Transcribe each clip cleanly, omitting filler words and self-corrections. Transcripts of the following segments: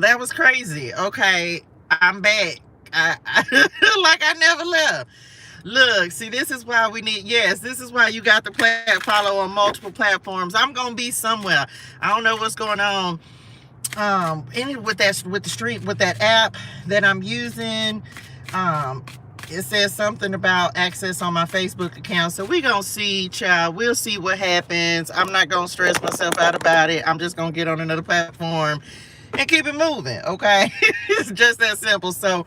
that was crazy. Okay, I'm back. Like I never left. Look, see, this is why we need, yes, this is why you got to follow on multiple platforms. I'm going to be somewhere. I don't know what's going on with the street, with that app that I'm using. It says something about access on my Facebook account. So we going to see, child. We'll see what happens. I'm not going to stress myself out about it. I'm just going to get on another platform and keep it moving, okay? It's just that simple. So,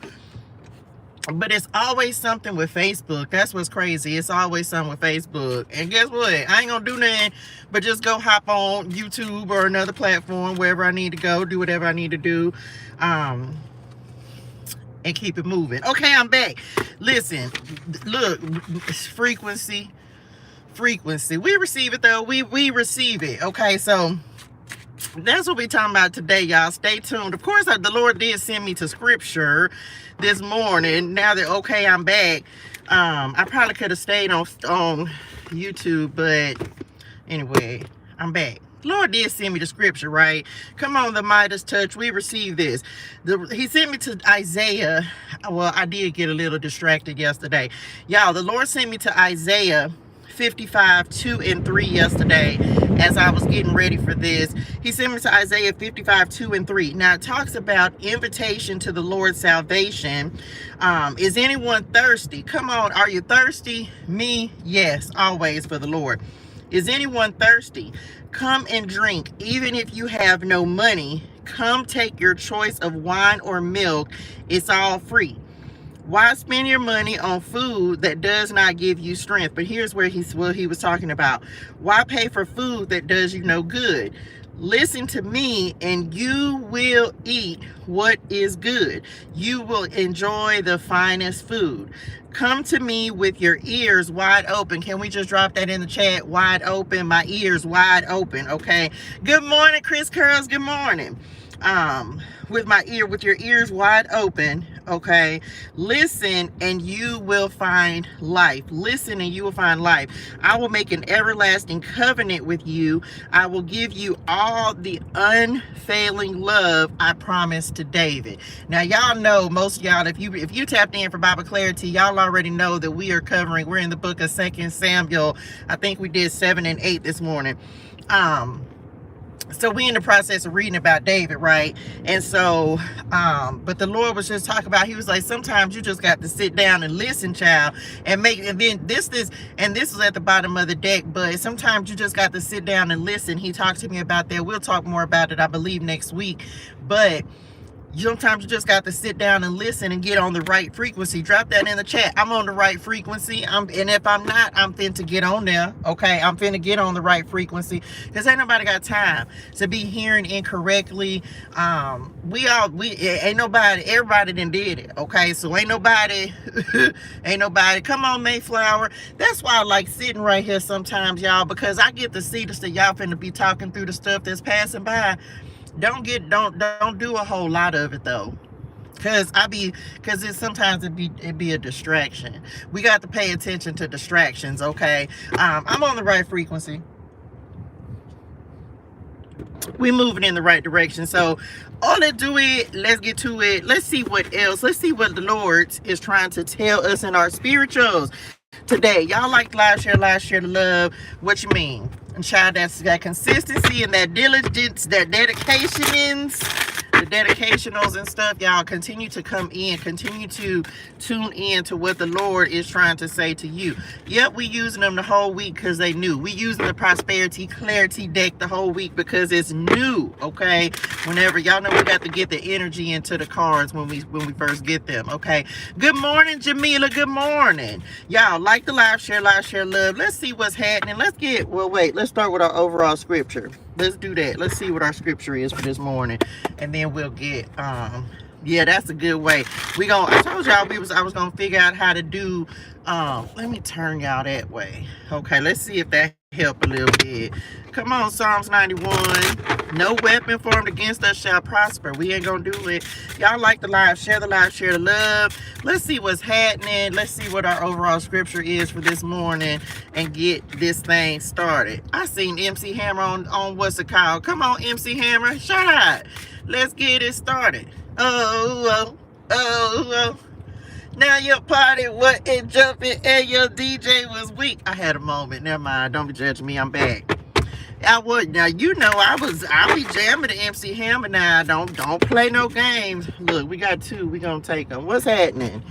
but it's always something with Facebook. That's what's crazy. It's always something with Facebook. And guess what? I ain't gonna do nothing but just go hop on YouTube or another platform, wherever I need to go, do whatever I need to do, and keep it moving. Okay, I'm back. Listen, look, frequency. We receive it though. We receive it. Okay, so that's what we're talking about today, y'all. Stay tuned. Of course, the Lord did send me to scripture this morning. Now that, okay, I'm back. I probably could have stayed on YouTube, but anyway, I'm back. Lord did send me the scripture, right? Come on, the Midas touch. We received this. He sent me to Isaiah. Well, I did get a little distracted yesterday. Y'all, the Lord sent me to Isaiah 55:2-3 yesterday as I was getting ready for this. He sent me to Isaiah 55:2-3. Now it talks about invitation to the Lord's salvation. Is anyone thirsty? Come on, are you thirsty? Me, yes, always for the Lord. Is anyone thirsty? Come and drink. Even if you have no money, come take your choice of wine or milk. It's all free. Why spend your money on food that does not give you strength? But here's where what he was talking about. Why pay for food that does you no good? Listen to me and you will eat what is good. You will enjoy the finest food. Come to me with your ears wide open. Can we just drop that in the chat? Wide open, my ears wide open, okay? Good morning, Chris Curls, good morning. With your ears wide open, okay? Listen and you will find life. Listen and you will find life. I will make an everlasting covenant with you. I will give you all the unfailing love I promised to David. Now y'all know, most of y'all, if you tapped in for Bible Clarity, y'all already know that we're in the book of 2 Samuel. I think we did 7 and 8 this morning. So we in the process of reading about David, right? And so, but the Lord was just talking about, he was like, sometimes you just got to sit down and listen, child, and then this is at the bottom of the deck, but sometimes you just got to sit down and listen. He talked to me about that. We'll talk more about it, I believe, next week. But sometimes you just got to sit down and listen and get on the right frequency. Drop that in the chat. I'm on the right frequency. And if I'm not, I'm finna get on there. Okay, I'm finna get on the right frequency, because ain't nobody got time to be hearing incorrectly. Ain't nobody. Everybody done did it. Okay, so ain't nobody. Come on, Mayflower. That's why I like sitting right here sometimes, y'all, because I get to see the stuff. Y'all finna be talking through the stuff that's passing by. Don't do a whole lot of it though, because sometimes it be a distraction. We got to pay attention to distractions, okay? I'm on the right frequency. We're moving in the right direction. So let's get to it. Let's see what else. Let's see what the Lord is trying to tell us in our spirituals today. Y'all like live share the love. What you mean? And child, that's that consistency and that diligence, that the dedicationals and stuff. Y'all continue to come in, continue to tune in to what the Lord is trying to say to you. Yep, we using them the whole week because they new. We using the Prosperity Clarity deck the whole week because it's new. Okay, whenever y'all know, we got to get the energy into the cards when we first get them. Okay, good morning, Jamila. Good morning, y'all. Like the live share love. Let's see what's happening. Let's start with our overall scripture. Let's do that. Let's see what our scripture is for this morning, and then we'll get yeah, that's a good way. I told y'all I was gonna figure out how to do Let me turn y'all that way. Okay, let's see if that help a little bit. Come on, Psalms 91. No weapon formed against us shall prosper. We ain't gonna do it. Y'all like the live, share the love. Let's see what's happening. Let's see what our overall scripture is for this morning and get this thing started. I seen MC Hammer on what's it called. Come on, MC Hammer, shut up. Let's get it started. Oh. Now your party wasn't jumping and your DJ was weak. I had a moment. Never mind. Don't be judging me. I'm back. I would now. You know I'll be jamming the MC Hammer now. Don't play no games. Look, we got two. We gonna take them. What's happening?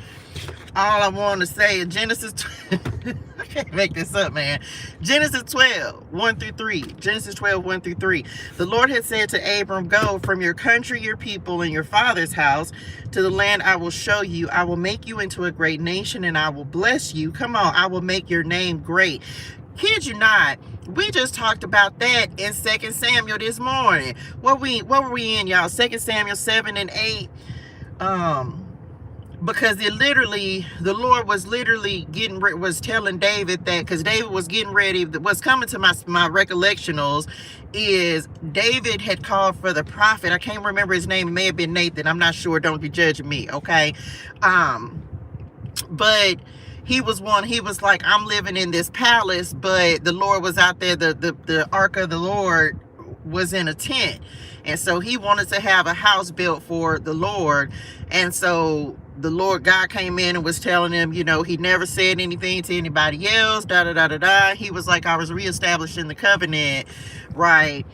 All I want to say is Genesis. I can't make this up, man. Genesis 12, 1 through 3. Genesis 12, 1 through 3. The Lord had said to Abram, go from your country, your people, and your father's house to the land I will show you. I will make you into a great nation, and I will bless you. Come on, I will make your name great. Kid you not, we just talked about that in 2 Samuel this morning. What were we in, y'all? 2 Samuel 7 and 8. Because the Lord was literally was telling David that, because David was getting ready. What's coming to my recollectionals is David had called for the prophet. I can't remember his name. It may have been Nathan. I'm not sure. Don't be judging me, okay? But he was like, I'm living in this palace, but the Lord was out there. The ark of the Lord was in a tent. And so he wanted to have a house built for the Lord. And so the Lord God came in and was telling him, you know, he never said anything to anybody else, He was like, I was reestablishing the covenant, right?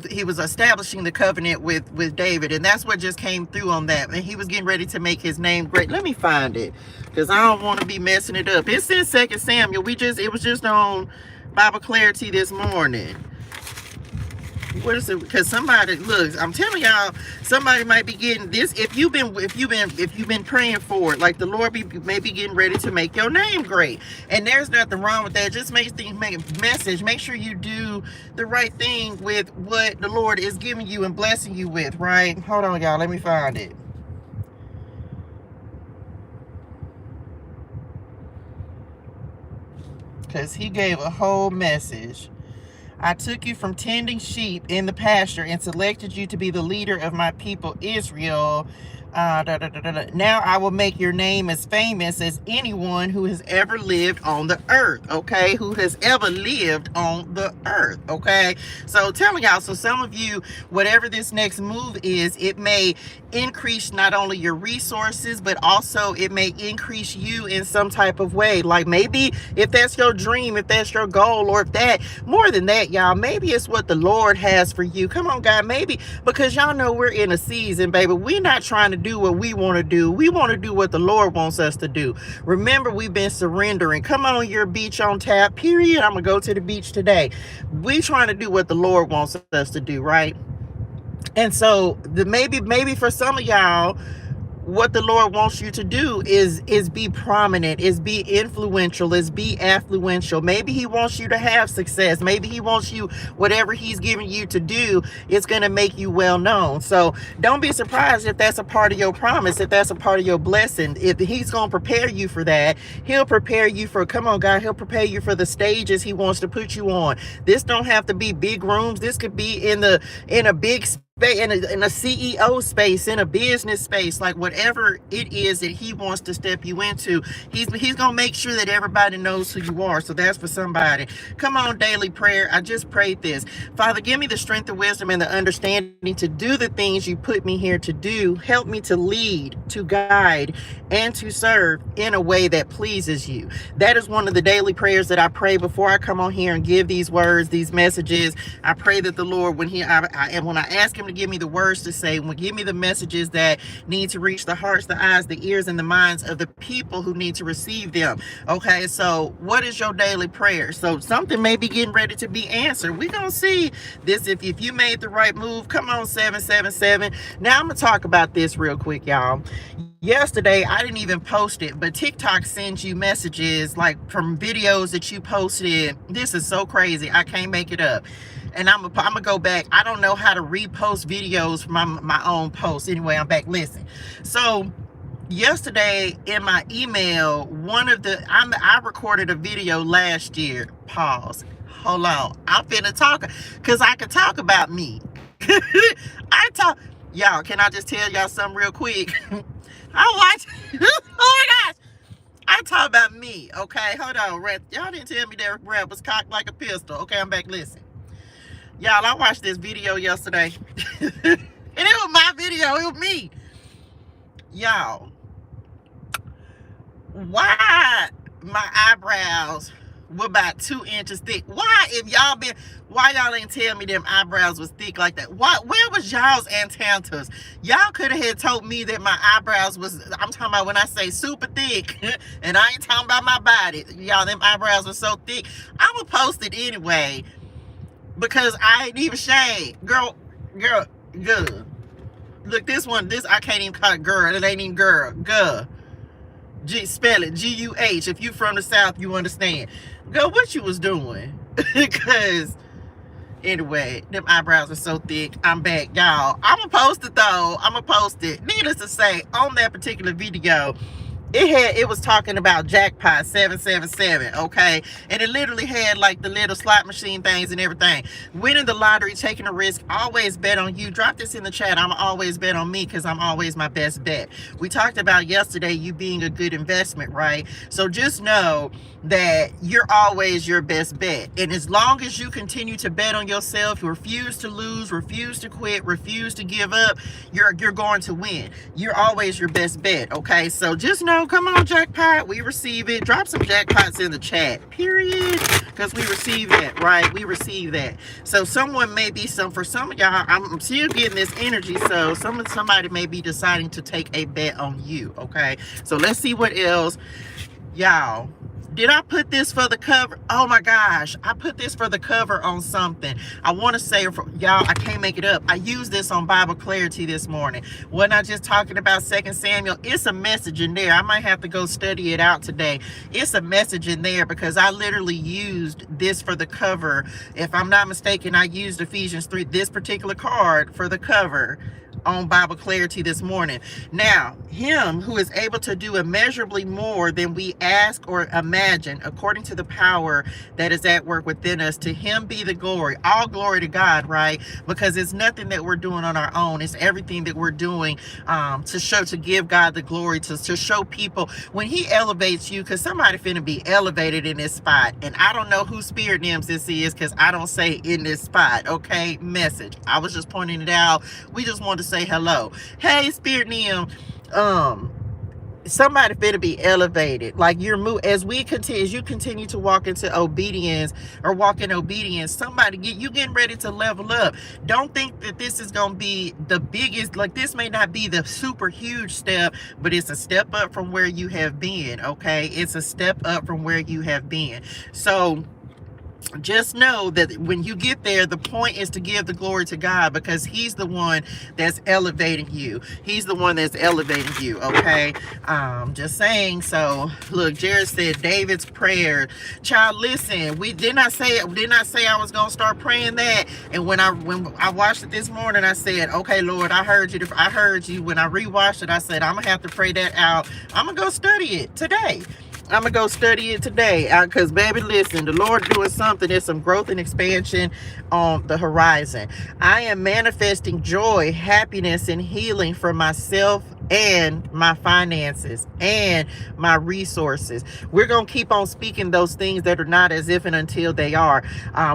He was establishing the covenant with David. And that's what just came through on that. And he was getting ready to make his name great. Let me find it, because I don't want to be messing it up. It's in 2 Samuel. It was just on Bible Clarity this morning. What is it? Because somebody, look, I'm telling y'all, somebody might be getting this. If you've been praying for it, like the Lord may be getting ready to make your name great, and there's nothing wrong with that. Just make a message. Make sure you do the right thing with what the Lord is giving you and blessing you with. Right? Hold on, y'all. Let me find it. Because he gave a whole message. I took you from tending sheep in the pasture and selected you to be the leader of my people Israel. Now I will make your name as famous as anyone who has ever lived on the earth, okay? Who has ever lived on the earth, okay? So telling y'all, so some of you, whatever this next move is, it may increase not only your resources, but also it may increase you in some type of way. Like maybe if that's your dream, if that's your goal, or if that, more than that, y'all, maybe it's what the Lord has for you. Come on, God, maybe, because y'all know we're in a season, baby. We're not trying to do what we want to do. We want to do what the Lord wants us to do. Remember, we've been surrendering. Come on, your beach on tap, period. I'm gonna go to the beach today. We trying to do what the Lord wants us to do, right? And so maybe for some of y'all, what the Lord wants you to do is be prominent, is be influential, is be affluential. Maybe he wants you to have success. Maybe he wants you, whatever he's giving you to do, it's going to make you well known. So don't be surprised if that's a part of your promise, if that's a part of your blessing. If he's going to prepare you for that, he'll prepare you for, come on, God, he'll prepare you for the stages he wants to put you on. This don't have to be big rooms. This could be in a big space, in a CEO space, in a business space, like whatever it is that he wants to step you into, he's gonna make sure that everybody knows who you are. So that's for somebody. Come on, daily prayer. I just prayed this. Father, give me the strength, the wisdom, and the understanding to do the things you put me here to do. Help me to lead, to guide, and to serve in a way that pleases you. That is one of the daily prayers that I pray before I come on here and give these words, these messages. I pray that the Lord, when I ask him to give me the words to say, will give me the messages that need to reach the hearts, the eyes, the ears, and the minds of the people who need to receive them. Okay, so what is your daily prayer? So something may be getting ready to be answered. We're gonna see this. If you made the right move, come on, 777. Now I'm gonna talk about this real quick, y'all. Yesterday, I didn't even post it, but TikTok sends you messages like from videos that you posted. This is so crazy. I can't make it up. And I'm gonna go back. I don't know how to repost videos from my own posts. Anyway, I'm back. Listen. So yesterday in my email, I recorded a video last year. Pause. Hold on. I'm finna talk because I can talk about me. Y'all, can I just tell y'all something real quick? I watch. Oh my gosh. I talk about me, okay? Hold on, y'all didn't tell me that rap was cocked like a pistol. Okay, I'm back. Listen, y'all, I watched this video yesterday, and it was my video. It was me, y'all. Why my eyebrows were about 2 inches thick? Why y'all ain't tell me them eyebrows was thick like that? Where was y'all's antennas? Y'all could have had told me that my eyebrows was, I'm talking about when I say super thick, and I ain't talking about my body. Y'all, them eyebrows were so thick. I'ma post it anyway, because I ain't even shaved. Girl. Look, this I can't even call it girl. It ain't even girl. Girl. Spell it G-U-H. If you from the South, you understand. Girl, what you was doing? Because anyway, them eyebrows are so thick. I'm back, y'all. I'ma post it though. I'ma post it. Needless to say, on that particular video, it was talking about jackpot 777, okay? And it literally had like the little slot machine things and everything. Winning the lottery, taking a risk, always bet on you. Drop this in the chat. I'm always bet on me because I'm always my best bet. We talked about yesterday you being a good investment, right? So just know that you're always your best bet. And as long as you continue to bet on yourself, refuse to lose, refuse to quit, refuse to give up, you're going to win. You're always your best bet, okay? So just know, come on, jackpot, we receive it. Drop some jackpots in the chat, period, because we receive that, right? We receive that. So someone may be, for some of y'all, I'm still getting this energy, so somebody may be deciding to take a bet on you, okay? So let's see what else. Y'all, did I put this for the cover? Oh my gosh, I put this for the cover on something. I want to say, y'all, I can't make it up. I used this on Bible Clarity this morning. Wasn't I just talking about 2 Samuel? It's a message in there. I might have to go study it out today. It's a message in there because I literally used this for the cover. If I'm not mistaken, I used Ephesians 3, this particular card, for the cover on Bible Clarity this morning. Now, him who is able to do immeasurably more than we ask or imagine, according to the power that is at work within us, to him be the glory. All glory to God, right? Because it's nothing that we're doing on our own. It's everything that we're doing to give God the glory, to show people when he elevates you, because somebody finna be elevated in this spot. And I don't know who spirit names this is because I don't say in this spot, okay? Message. I was just pointing it out. We just wanted to say hello. Hey, spirit name. Somebody finna be elevated. Like as you continue to walk into obedience or walk in obedience, you getting ready to level up. Don't think that this is gonna be the biggest, like this may not be the super huge step, but it's a step up from where you have been, okay? It's a step up from where you have been. So just know that when you get there, the point is to give the glory to God, because he's the one that's elevating you. He's the one that's elevating you, okay? Just saying. So look, Jared said David's prayer. Child, listen, didn't I say I was gonna start praying that? And when I watched it this morning, I said, okay, Lord, I heard you. When I rewatched it, I said, I'm gonna have to pray that out. I'm gonna go study it today. I'm gonna go study it today, because baby, listen, the Lord doing something. There's some growth and expansion on the horizon. I am manifesting joy, happiness, and healing for myself and my finances and my resources. We're gonna keep on speaking those things that are not as if and until they are.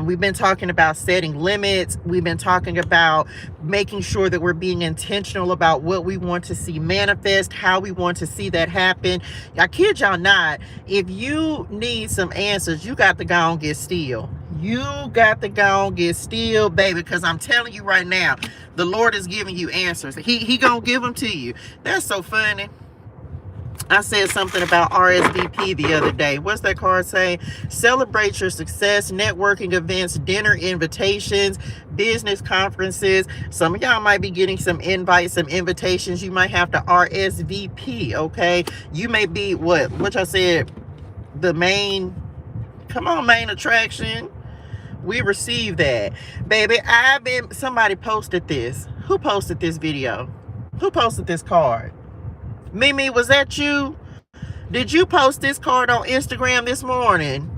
We've been talking about setting limits. We've been talking about making sure that we're being intentional about what we want to see manifest, how we want to see that happen. I kid y'all not, if you need some answers, you got to go and get still. You got to go and get still, baby, because I'm telling you right now, the Lord is giving you answers. He gonna give them to you. That's so funny. I said something about RSVP the other day. What's that card say? Celebrate your success, networking events, dinner invitations, business conferences. Some of y'all might be getting some invites, some invitations. You might have to RSVP, okay? You may be, which I said, the main, come on, main attraction. We received that. Baby, somebody posted this. Who posted this video? Who posted this card? Mimi, was that you? Did you post this card on Instagram this morning?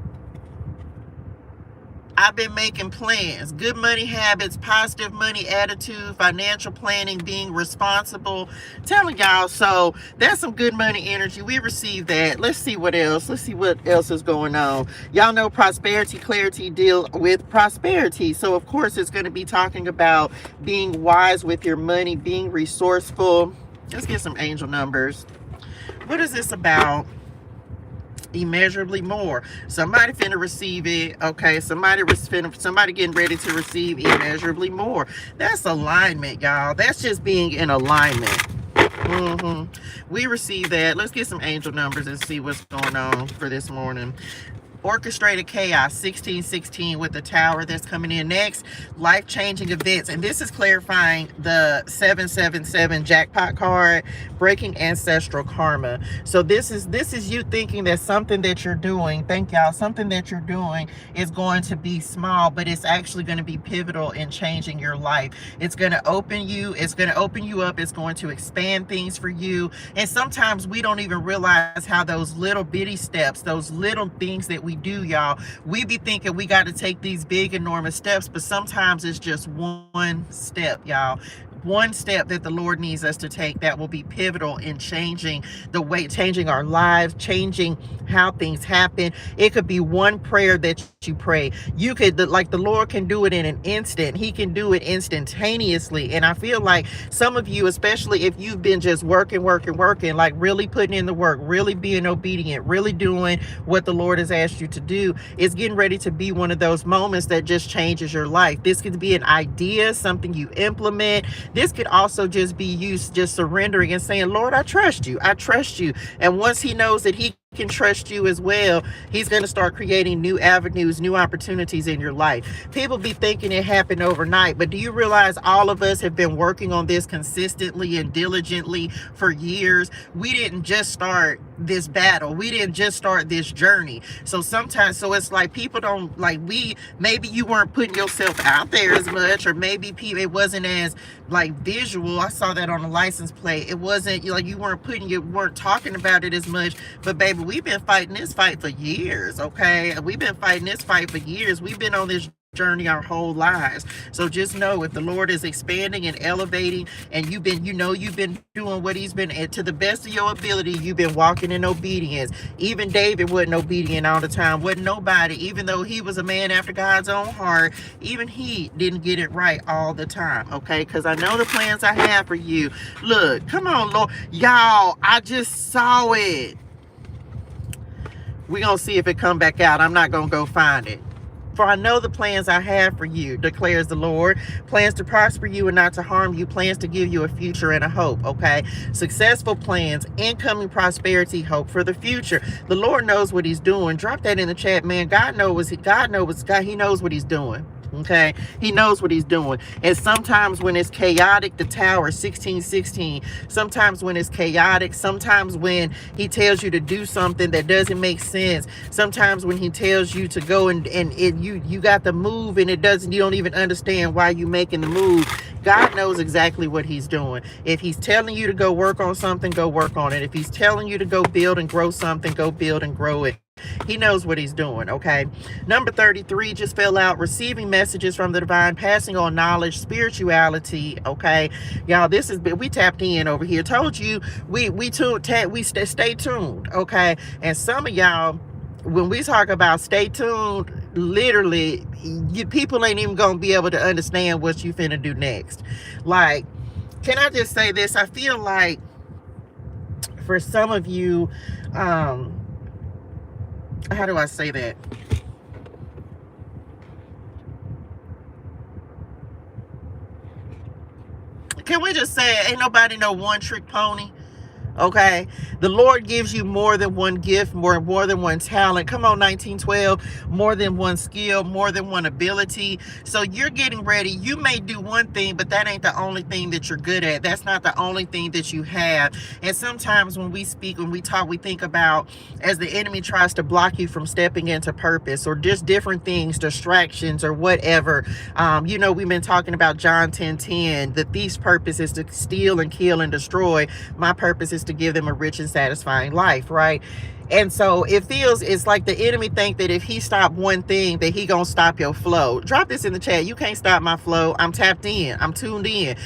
I've been making plans. Good money habits, positive money attitude, financial planning, being responsible. Telling y'all, so that's some good money energy. We received that. Let's see what else. Let's see what else is going on. Y'all know prosperity, clarity deal with prosperity. So of course it's going to be talking about being wise with your money, being resourceful. Let's get some angel numbers. What is this about? Immeasurably more. Somebody finna receive it. Okay, somebody getting ready to receive immeasurably more. That's alignment, y'all. That's just being in alignment. We receive that. Let's get some angel numbers and see what's going on for this morning. Orchestrated chaos, 1616 with the tower that's coming in next. Life-changing events, and this is clarifying the 777 jackpot card, breaking ancestral karma. So this is you thinking that something that you're doing, thank y'all, something that you're doing is going to be small, but it's actually going to be pivotal in changing your life. It's going to open you up, it's going to expand things for you. And sometimes we don't even realize how those little bitty steps, those little things that we do, y'all, we be thinking we got to take these big enormous steps, but sometimes it's just one step, y'all. One step that the Lord needs us to take that will be pivotal in changing our lives, changing how things happen. It could be one prayer that you pray. You could, like, the Lord can do it in an instant. He can do it instantaneously. And I feel like some of you, especially if you've been just working, like really putting in the work, really being obedient, really doing what the Lord has asked you to do, is getting ready to be one of those moments that just changes your life. This could be an idea, something you implement. This could also just be you just surrendering and saying, Lord, I trust you. I trust you. And once he knows that he can trust you as well, he's going to start creating new avenues, new opportunities in your life. People be thinking it happened overnight, but do you realize all of us have been working on this consistently and diligently for years? We didn't just start this battle. We didn't just start this journey. So sometimes, so it's like people don't, like, maybe you weren't putting yourself out there as much, or maybe it wasn't as like visual. I saw that on the license plate. It wasn't like you weren't talking about it as much, but baby, we've been fighting this fight for years. Okay, we've been fighting this fight for years. We've been on this journey our whole lives. So just know, if the Lord is expanding and elevating, and you've been doing what he's been, to the best of your ability, you've been walking in obedience. Even David wasn't obedient all the time. Wasn't nobody, even though he was a man after God's own heart, even he didn't get it right all the time. Okay, because I know the plans I have for you. Look, come on, Lord. Y'all, I just saw it. We're going to see if it come back out. I'm not going to go find it. For I know the plans I have for you, declares the Lord. Plans to prosper you and not to harm you. Plans to give you a future and a hope, okay? Successful plans, incoming prosperity, hope for the future. The Lord knows what he's doing. Drop that in the chat, man. He knows what he's doing. Okay, he knows what he's doing. And sometimes when it's chaotic, the tower, 1616, sometimes when it's chaotic, sometimes when he tells you to do something that doesn't make sense, sometimes when he tells you to go and you got the move and you don't even understand why you making the move. God knows exactly what he's doing. If he's telling you to go work on something, go work on it. If he's telling you to go build and grow something, go build and grow it. He knows what he's doing, okay? Number 33 just fell out. Receiving messages from the divine, passing on knowledge, spirituality, okay? Y'all, we tapped in over here. Told you, stay tuned, okay? And some of y'all, when we talk about stay tuned, literally, people ain't even gonna be able to understand what you finna do next. Like, can I just say this? I feel like for some of you, how do I say that? Can we just say ain't nobody no one trick pony? Okay, the Lord gives you more than one gift, more than one talent. Come on, 1912, more than one skill, more than one ability. So you're getting ready. You may do one thing, but that ain't the only thing that you're good at. That's not the only thing that you have. And sometimes when we speak, when we talk, we think about as the enemy tries to block you from stepping into purpose, or just different things, distractions or whatever. We've been talking about John 10:10. The thief's purpose is to steal and kill and destroy. My purpose is is to give them a rich and satisfying life, right? And so it's like the enemy think that if he stop one thing, that he gonna stop your flow. Drop this in the chat. You can't stop my flow. I'm tapped in. I'm tuned in.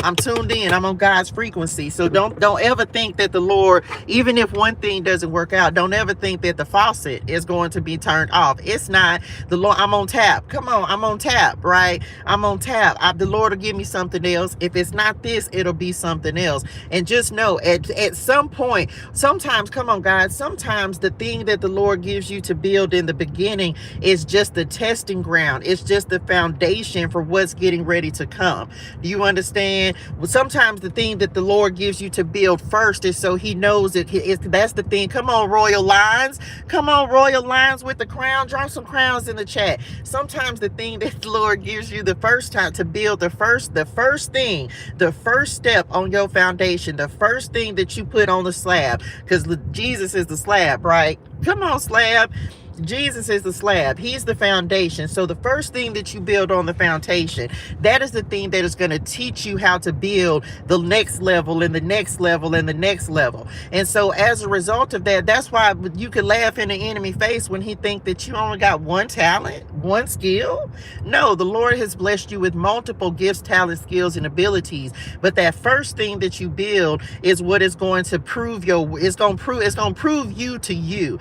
I'm on God's frequency. So don't ever think that the Lord, even if one thing doesn't work out, don't ever think that the faucet is going to be turned off. It's not. The Lord, I'm on tap. Come on, I'm on tap, right? I'm on tap. The Lord will give me something else. If it's not this, it'll be something else. And just know at some point, sometimes, come on, God, sometimes the thing that the Lord gives you to build in the beginning is just the testing ground. It's just the foundation for what's getting ready to come. Do you understand? Well, sometimes the thing that the Lord gives you to build first is so he knows that's the thing. Come on, royal lines. Come on, royal lines with the crown. Drop some crowns in the chat. Sometimes the thing that the Lord gives you the first time to build the first thing, the first step on your foundation, the first thing that you put on the slab, because Jesus is the slab, right? Come on, slab. Jesus is the slab. He's the foundation. So the first thing that you build on the foundation, that is the thing that is going to teach you how to build the next level and the next level and the next level. And so as a result of that, that's why you can laugh in the enemy face when he think that you only got one talent, one skill. No, the Lord has blessed you with multiple gifts, talents, skills, and abilities. But that first thing that you build is what is going to prove it's going to prove you to you.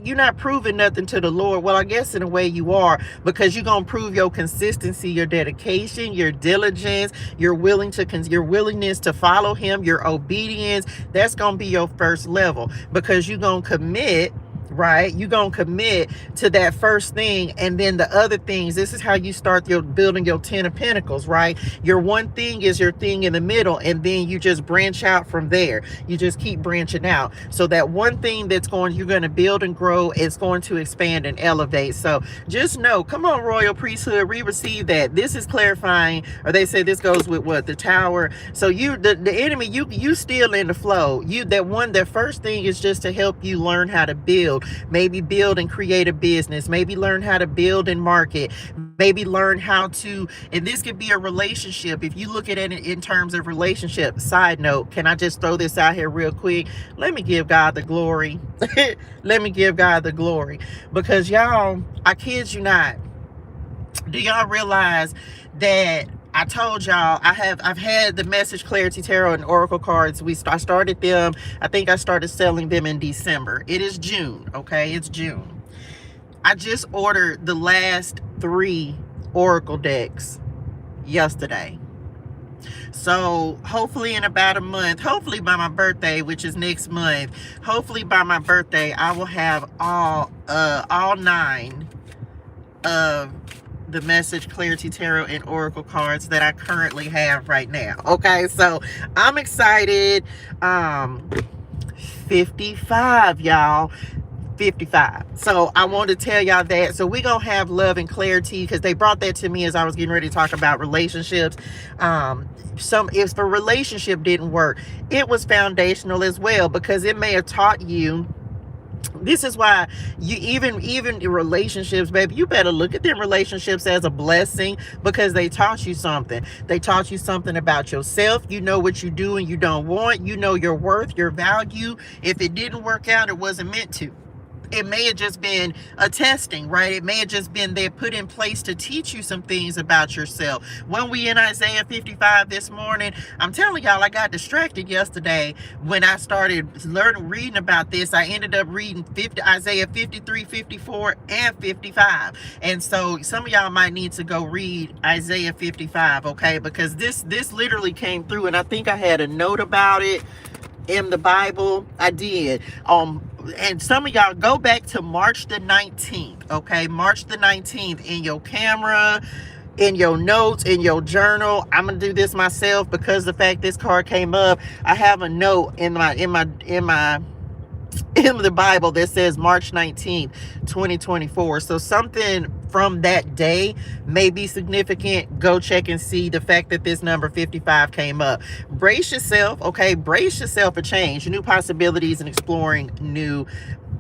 You're not proving nothing to the Lord. Well, I guess in a way you are, because you're going to prove your consistency, your dedication, your diligence, your willingness to follow him, your obedience. That's going to be your first level, because you're going to commit, right? You're going to commit to that first thing, and then the other things. This is how you start building your 10 of Pentacles, right? Your one thing is your thing in the middle, and then you just branch out from there. You just keep branching out. So that one thing you're going to build and grow, it's going to expand and elevate. So just know, come on, royal priesthood, we receive that. This is clarifying, or they say this goes with what? The tower. So the enemy, you still in the flow. That first thing is just to help you learn how to build. Maybe build and create a business. Maybe learn how to build and market. Maybe learn how to, and this could be a relationship. If you look at it in terms of relationship, side note, can I just throw this out here real quick? Let me give God the glory. Let me give God the glory. Because y'all, I kid you not, do y'all realize that I told y'all I've had the Message ClariTEA Tarot and Oracle cards. I started them. I think I started selling them in December. It is June, okay? It's June. I just ordered the last 3 Oracle decks yesterday. So hopefully in about a month, hopefully by my birthday, which is next month, hopefully by my birthday, I will have all 9 of the Message ClariTEA Tarot and Oracle cards that I currently have right now. Okay, so I'm excited. 55, y'all. 55. So I want to tell y'all that. So we're gonna have love and clarity, because they brought that to me as I was getting ready to talk about relationships. If the relationship didn't work, it was foundational as well, because it may have taught you. This is why you even in relationships, baby, you better look at them relationships as a blessing, because they taught you something. They taught you something about yourself. You know what you do and you don't want. You know your worth, your value. If it didn't work out, it wasn't meant to. It may have just been a testing, right? It may have just been there put in place to teach you some things about yourself. When we in Isaiah 55 this morning, I'm telling y'all, I got distracted yesterday when I started reading about this. I ended up reading Isaiah 53, 54, and 55. And so some of y'all might need to go read Isaiah 55, okay? Because this literally came through, and I think I had a note about it in the Bible. I did. And some of y'all go back to March the 19th, okay? March the 19th in your camera, in your notes, in your journal. I'm gonna do this myself because the fact this card came up. I have a note in the Bible that says March 19th, 2024. So something from that day may be significant. Go check and see the fact that this number 55 came up. Brace yourself, okay? Brace yourself for change, new possibilities, and exploring new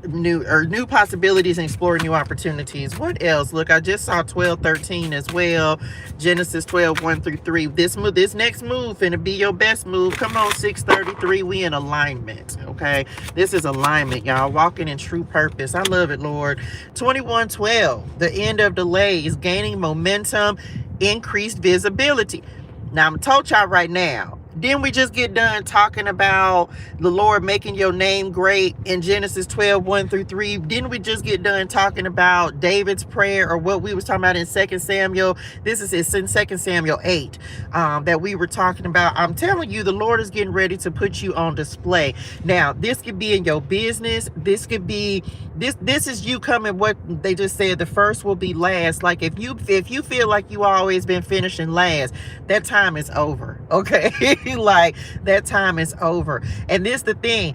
new possibilities and explore new opportunities. What else? Look, I just saw 12:13 as well. Genesis 12:1-3. This next move finna be your best move. Come on, 6:33. We in alignment. Okay, this is alignment, y'all. Walking in true purpose. I love it, Lord. 21:12. The end of delays, gaining momentum, increased visibility. Now I'm told y'all right now. Didn't we just get done talking about the Lord making your name great in Genesis 12:1-3? Didn't we just get done talking about David's prayer, or what we was talking about in 2 Samuel? It's in 2 Samuel 8 that we were talking about. I'm telling you, the Lord is getting ready to put you on display. Now, this could be in your business. This could be, this is you coming, what they just said, the first will be last. Like if you feel like you always been finishing last, that time is over. Okay. Like that time is over. And this the thing,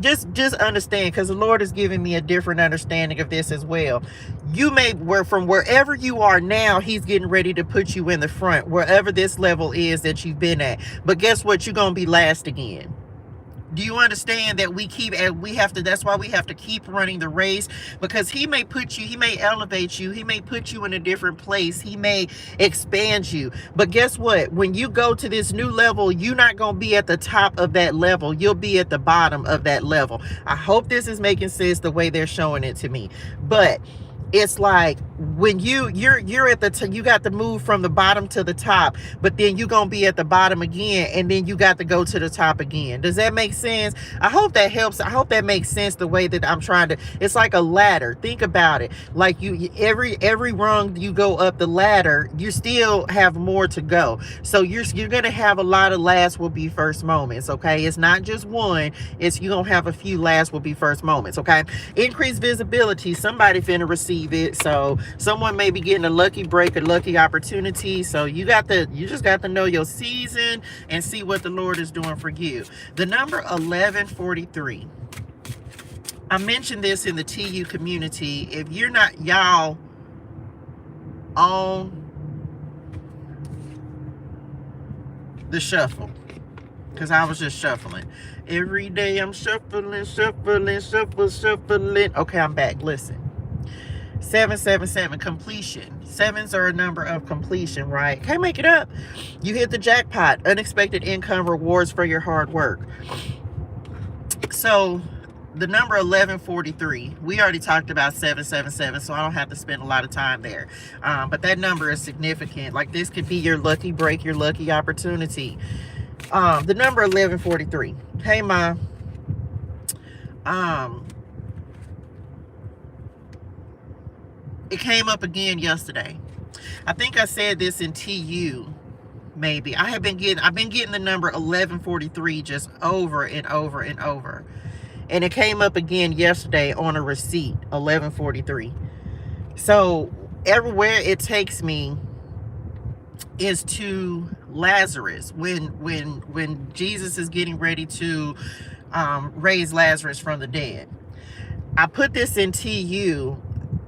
just understand, because the Lord is giving me a different understanding of this as well. You may, from wherever you are now, he's getting ready to put you in the front, wherever this level is that you've been at. But guess what? You're gonna be last again. Do you understand that that's why we have to keep running the race? Because he may elevate you, he may put you in a different place, he may expand you. But guess what? When you go to this new level, you're not going to be at the top of that level. You'll be at the bottom of that level. I hope this is making sense the way they're showing it to me. But it's like when you're at you got to move from the bottom to the top, but then you're gonna be at the bottom again, and then you got to go to the top again. Does that make sense? I hope that helps. I hope that makes sense the way that I'm trying to. It's like a ladder. Think about it. Like every rung you go up the ladder, you still have more to go. So you're gonna have a lot of last will be first moments. Okay, it's not just one. It's you're gonna have a few last will be first moments. Okay, increased visibility. Somebody finna receive it. So someone may be getting a lucky break, a lucky opportunity. So you just got to know your season and see what the Lord is doing for you. The number 1143. I mentioned this in the TU community. If you're not, y'all, on the shuffle, because I was just shuffling. Every day I'm shuffling. Okay, I'm back. Listen. 777, completion. Sevens are a number of completion, right? Can't make it up. You hit the jackpot. Unexpected income, rewards for your hard work. So the number 1143, we already talked about 777, so I don't have to spend a lot of time there. But that number is significant. Like this could be your lucky break, your lucky opportunity. The number 1143. Hey, Ma. It came up again yesterday. I think I said this in TU, maybe. I've been getting the number 1143 just over and over and over. And it came up again yesterday on a receipt, 1143. So everywhere it takes me is to Lazarus, when Jesus is getting ready to raise Lazarus from the dead. I put this in TU.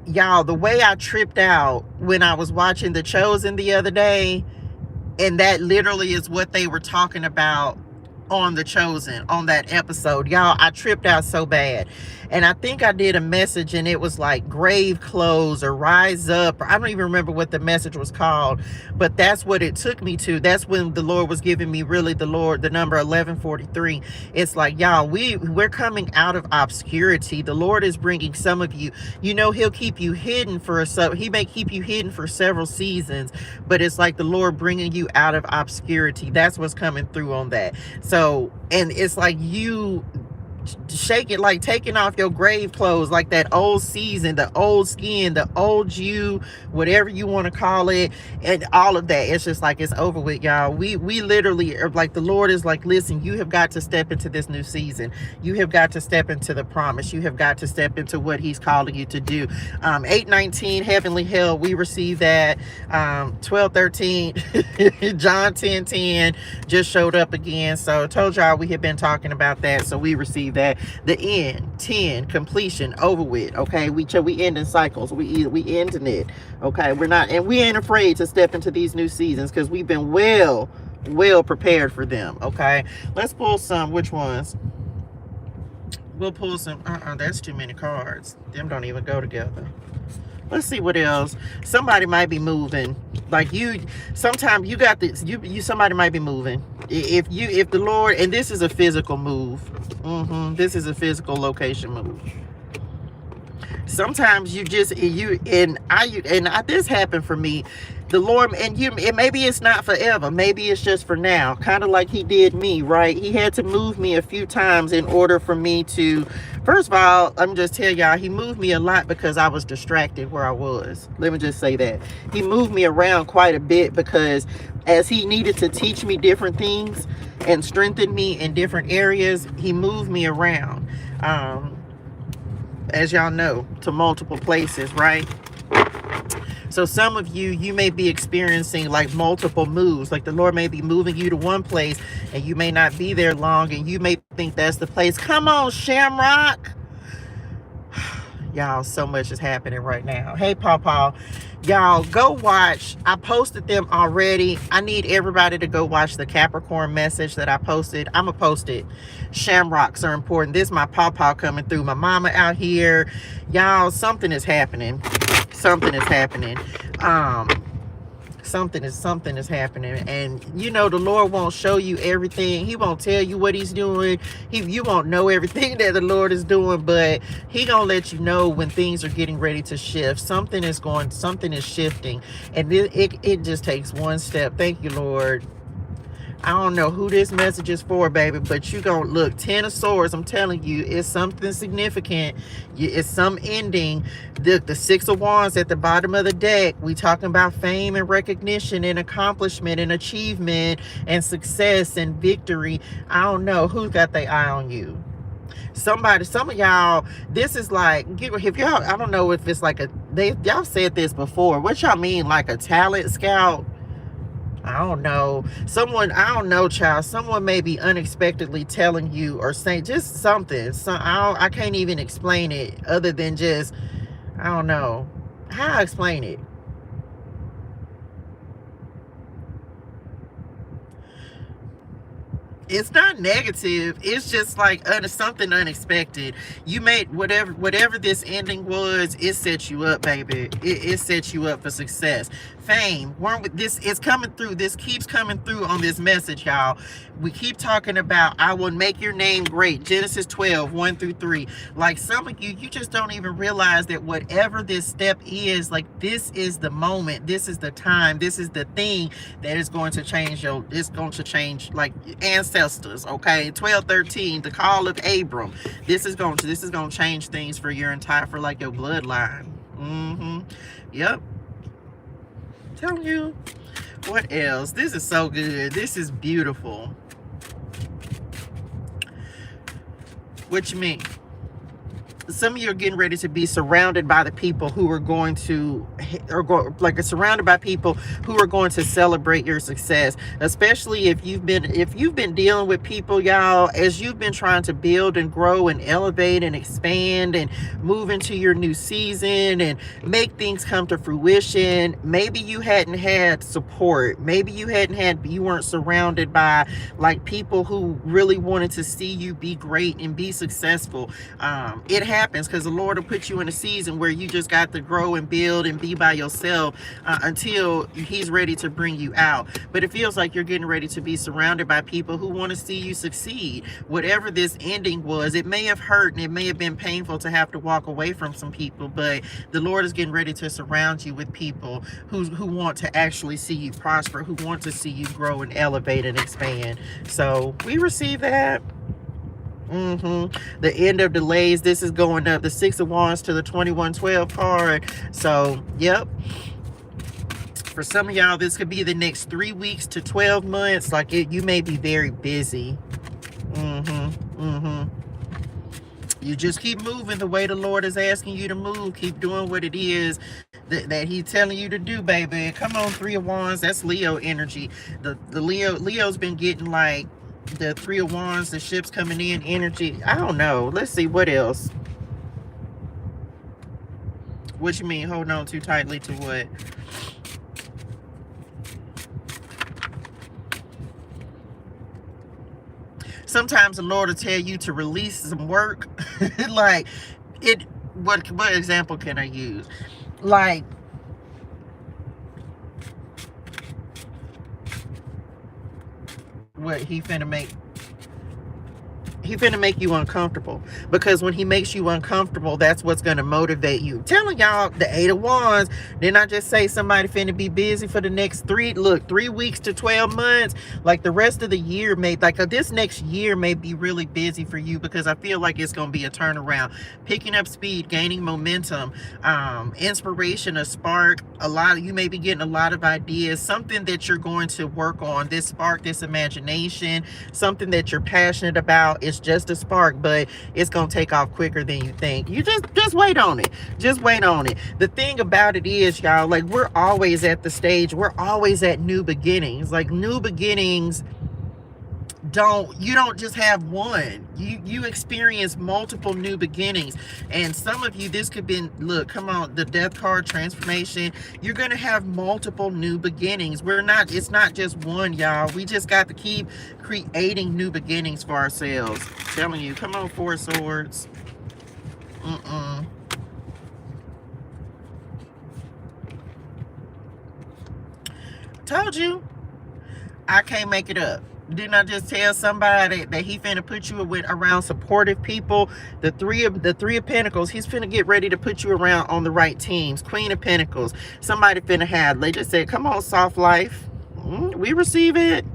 Y'all, the way I tripped out when I was watching The Chosen the other day, and that literally is what they were talking about on The Chosen, on that episode. Y'all, I tripped out so bad. And I think I did a message, and it was like grave clothes or rise up, or I don't even remember what the message was called, but that's what it took me to. That's when the Lord was giving me really the number 1143. It's like, y'all, we're coming out of obscurity. The Lord is bringing some of you, he'll keep you hidden he may keep you hidden for several seasons, but it's like the Lord bringing you out of obscurity. That's what's coming through on that. So, and it's like you shake it, like taking off your grave clothes, like that old season, the old skin, the old you, whatever you want to call it, and all of that. It's just like it's over with, y'all. We literally are like, the Lord is like, listen, you have got to step into this new season. You have got to step into the promise. You have got to step into what he's calling you to do. 8:19, heavenly hell, we receive that. 12:13, John 10:10 just showed up again. So I told y'all we have been talking about that, so we received that. The end, 10, completion, over with. Okay, we end in cycles. We ending it. Okay, we ain't afraid to step into these new seasons because we've been well prepared for them. Okay, let's pull some. Which ones? We'll pull some. That's too many cards. Them don't even go together. Let's see what else. Somebody might be moving. Like you, sometimes you got this. Somebody might be moving. If the Lord, and this is a physical move. This is a physical location move. Sometimes this happened for me. The Lord, and maybe it's not forever, maybe it's just for now, kind of like he did me, right? He had to move me a few times in order for me to, first of all, let me just tell y'all, he moved me a lot because I was distracted where I was. Let me just say that he moved me around quite a bit because as he needed to teach me different things and strengthen me in different areas, he moved me around, as y'all know, to multiple places, right? So some of you may be experiencing like multiple moves. Like the Lord may be moving you to one place and you may not be there long and you may think that's the place. Come on, Shamrock. Y'all, so much is happening right now. Hey, Pawpaw. Y'all, go watch. I posted them already. I need everybody to go watch the Capricorn message that I posted. I'm going to post it. Shamrocks are important. This is my Pawpaw coming through. My mama out here. Y'all, something is happening. Something is happening. Something is happening. And you know, the Lord won't show you everything. He won't tell you what he's doing. You won't know everything that the Lord is doing, but he gonna let you know when things are getting ready to shift. Something is shifting, and it just takes one step. Thank you, Lord. I don't know who this message is for, baby, but you gonna look. 10 of Swords, I'm telling you, it's something significant. It's some ending. The 6 of Wands at the bottom of the deck, we talking about fame and recognition and accomplishment and achievement and success and victory. I don't know who's got their eye on you. Some of y'all, this is like, if y'all, I don't know if it's like y'all said this before. What y'all mean, like a talent scout? I don't know. I don't know, child. Someone may be unexpectedly telling you or saying just something. I can't even explain it other than just, I don't know. How I explain it? It's not negative. It's just like something unexpected. You made whatever this ending was, it set you up, baby. It set you up for success. Fame. This is coming through. This keeps coming through on this message, y'all. We keep talking about, I will make your name great. Genesis 12, 1-3. Like some of you just don't even realize that whatever this step is, like this is the moment, this is the time, this is the thing that is going to change it's going to change like ancestors, okay? 12-13, the call of Abram. This is going to change things for your like your bloodline. Yep. Tell you. What else? This is so good. This is beautiful. What you mean? Some of you are getting ready to be surrounded by the people who are going to, surrounded by people who are going to celebrate your success. Especially if you've been dealing with people, y'all, as you've been trying to build and grow and elevate and expand and move into your new season and make things come to fruition. Maybe you hadn't had support. Maybe you weren't surrounded by like people who really wanted to see you be great and be successful. It happens because the Lord will put you in a season where you just got to grow and build and be by yourself until he's ready to bring you out. But it feels like you're getting ready to be surrounded by people who want to see you succeed. Whatever this ending was, it may have hurt and it may have been painful to have to walk away from some people, but the Lord is getting ready to surround you with people who want to actually see you prosper, who want to see you grow and elevate and expand. So we receive that. The end of delays. This is going up. The 6 of Wands to the 21-12 card. So, yep. For some of y'all, this could be the next 3 weeks to 12 months. Like you may be very busy. You just keep moving the way the Lord is asking you to move. Keep doing what it is that he's telling you to do, baby. Come on, 3 of Wands. That's Leo energy. The Leo's been getting like the 3 of Wands, the ships coming in energy. I don't know. Let's see what else. What you mean holding on too tightly to what? sometimes the Lord will tell you to release some work. Like it, what example can I use? Like, what he finna make you uncomfortable, because when he makes you uncomfortable, that's what's going to motivate you. I'm telling y'all, the 8 of Wands, didn't I just say somebody finna be busy for the next 3 weeks to 12 months? Like the rest of the year this next year may be really busy for you, because I feel like it's going to be a turnaround, picking up speed, gaining momentum, inspiration, a spark. You may be getting a lot of ideas, something that you're going to work on, this spark, this imagination, something that you're passionate about. It's just a spark, but it's gonna take off quicker than you think. You just wait on it. Just wait on it. The thing about it is, y'all, like, we're always at the stage, we're always at new beginnings. Like, new beginnings, you don't just have one. You experience multiple new beginnings. And some of you, this could be, look, come on, the death card, transformation. You're going to have multiple new beginnings. It's not just one, y'all. We just got to keep creating new beginnings for ourselves. I'm telling you, come on, 4 of Swords. Told you, I can't make it up. Didn't I just tell somebody that he finna put you around supportive people? The three of Pentacles, he's finna get ready to put you around on the right teams. Queen of Pentacles, somebody finna have. They just said, come on, soft life. We receive it.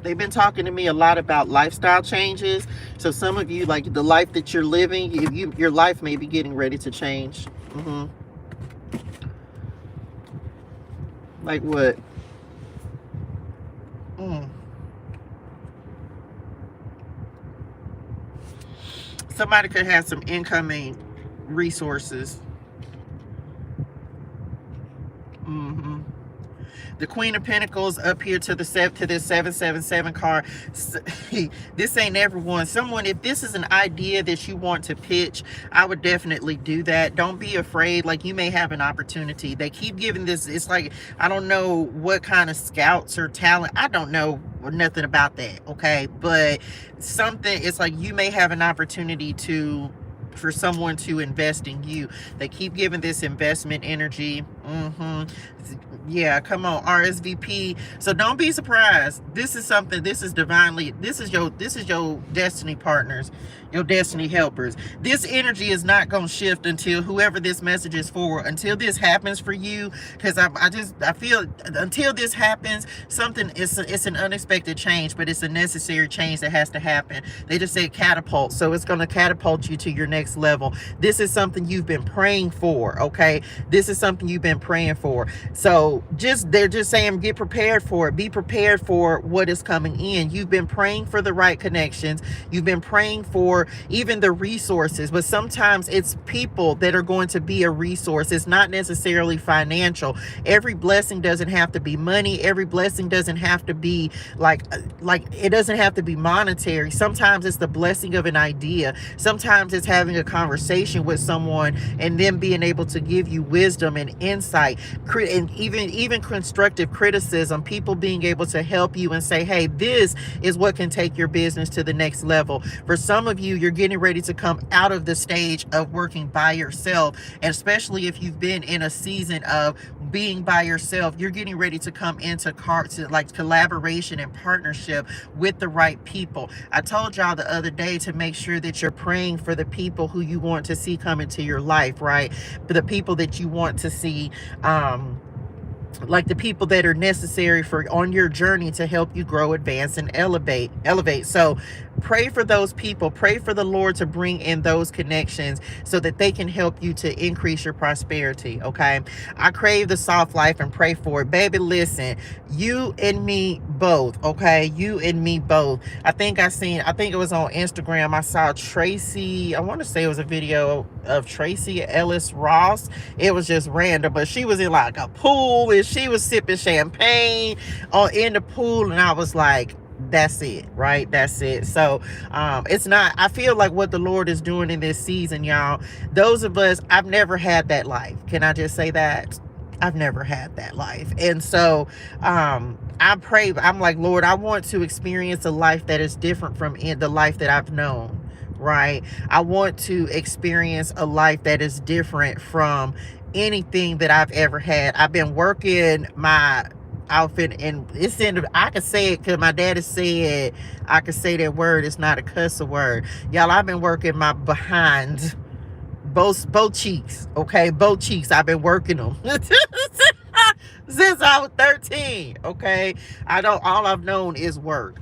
They've been talking to me a lot about lifestyle changes. So some of you, like, the life that you're living, your life may be getting ready to change. Like what? Somebody could have some incoming resources. The Queen of Pentacles up here to this 777 card. This ain't everyone. Someone, if this is an idea that you want to pitch, I would definitely do that. Don't be afraid. Like, you may have an opportunity. They keep giving this. It's like, I don't know what kind of scouts or talent. I don't know nothing about that. Okay. But something, it's like you may have an opportunity for someone to invest in you. They keep giving this investment energy. Yeah, come on, RSVP. So don't be surprised. This is something, this is your destiny partners, your destiny helpers. This energy is not going to shift until whoever this message is for, until this happens for you. Because I feel until this happens, it's an unexpected change, but it's a necessary change that has to happen. They just said catapult. So it's going to catapult you to your next level. This is something you've been praying for. Okay. This is something you've been praying for. So they're just saying, get prepared for it. Be prepared for what is coming in. You've been praying for the right connections. You've been praying for even the resources, but sometimes it's people that are going to be a resource. It's not necessarily financial. Every blessing doesn't have to be money. Every blessing doesn't have to be like it doesn't have to be monetary. Sometimes it's the blessing of an idea. Sometimes it's having a conversation with someone and them being able to give you wisdom and insight, and even constructive criticism, people being able to help you and say, hey, this is what can take your business to the next level. For some of you, you're getting ready to come out of the stage of working by yourself, and especially if you've been in a season of being by yourself, you're getting ready to come into collaboration and partnership with the right people. I told y'all the other day to make sure that you're praying for the people who you want to see come into your life, right? For the people that you want to see, like the people that are necessary for on your journey to help you grow, advance, and elevate. So pray for those people. Pray for the Lord to bring in those connections so that they can help you to increase your prosperity. Okay. I crave the soft life and pray for it. Baby, listen, you and me both. Okay. You and me both. I think it was on Instagram. I saw Tracy. I want to say it was a video of Tracy Ellis Ross. It was just random, but she was in like a pool and she was sipping champagne in the pool. And I was like, that's it, right? That's it. So it's not, I feel like what the Lord is doing in this season, y'all, those of us, I've never had that life. Can I just say that? I've never had that life. And so I pray, I'm like, Lord, I want to experience a life that is different from the life that I've known, right? I want to experience a life that is different from anything that I've ever had. I've been working my outfit, and it's in, I can say it because my daddy said I could say that word. It's not a cuss word. Y'all, I've been working my behind, both cheeks, okay? Both cheeks. I've been working them since I was 13, okay? All I've known is work.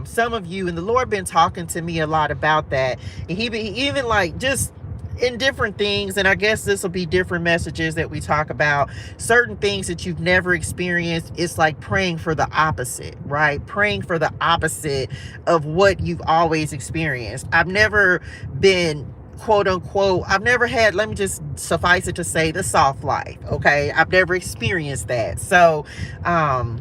Some of you, and the Lord been talking to me a lot about that. And he even like just in different things, and I guess this will be different messages that we talk about, certain things that you've never experienced. It's like praying for the opposite, right? Praying for the opposite of what you've always experienced. I've never been, quote unquote, I've never had, let me just suffice it to say, the soft life, okay? I've never experienced that. So I'm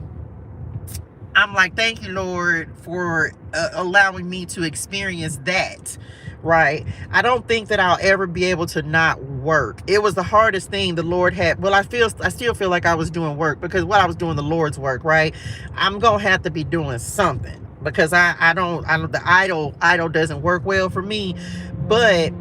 like, thank you, Lord, for allowing me to experience that, right? I don't think that I'll ever be able to not work. It was the hardest thing the Lord had. Well, I still feel like I was doing work, because what I was doing, the Lord's work, right? I'm gonna have to be doing something, because I don't the idle doesn't work well for me. But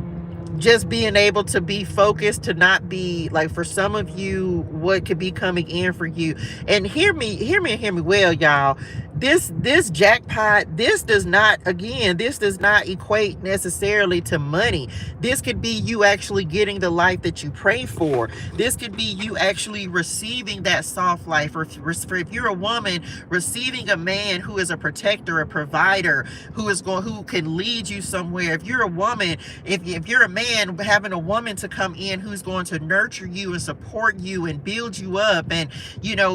just being able to be focused, to not be like, for some of you, what could be coming in for you, and hear me well, y'all. This jackpot, this does not equate necessarily to money. This could be you actually getting the life that you pray for. This could be you actually receiving that soft life, or if you're a woman, receiving a man who is a protector, a provider, who can lead you somewhere. If you're a woman, if you're a man, having a woman to come in who's going to nurture you and support you and build you up, and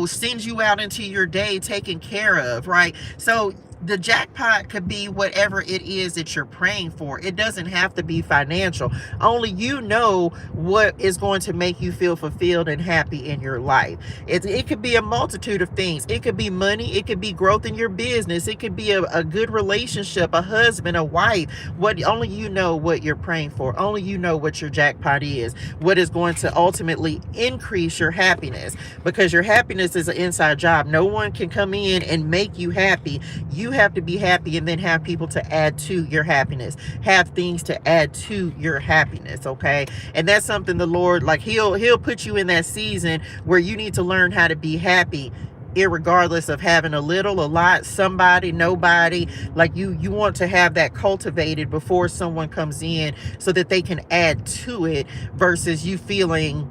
send you out into your day taken care of, right? So the jackpot could be whatever it is that you're praying for. It doesn't have to be financial. Only you know what is going to make you feel fulfilled and happy in your life. It could be a multitude of things. It could be money. It could be growth in your business. It could be a good relationship, a husband, a wife. Only you know what you're praying for. Only you know what your jackpot is. What is going to ultimately increase your happiness, because your happiness is an inside job. No one can come in and make you happy. You have to be happy, and then have people to add to your happiness, have things to add to your happiness, okay? And that's something the Lord, like, he'll put you in that season where you need to learn how to be happy, irregardless of having a little, a lot, somebody, nobody. Like, you want to have that cultivated before someone comes in, so that they can add to it, versus you feeling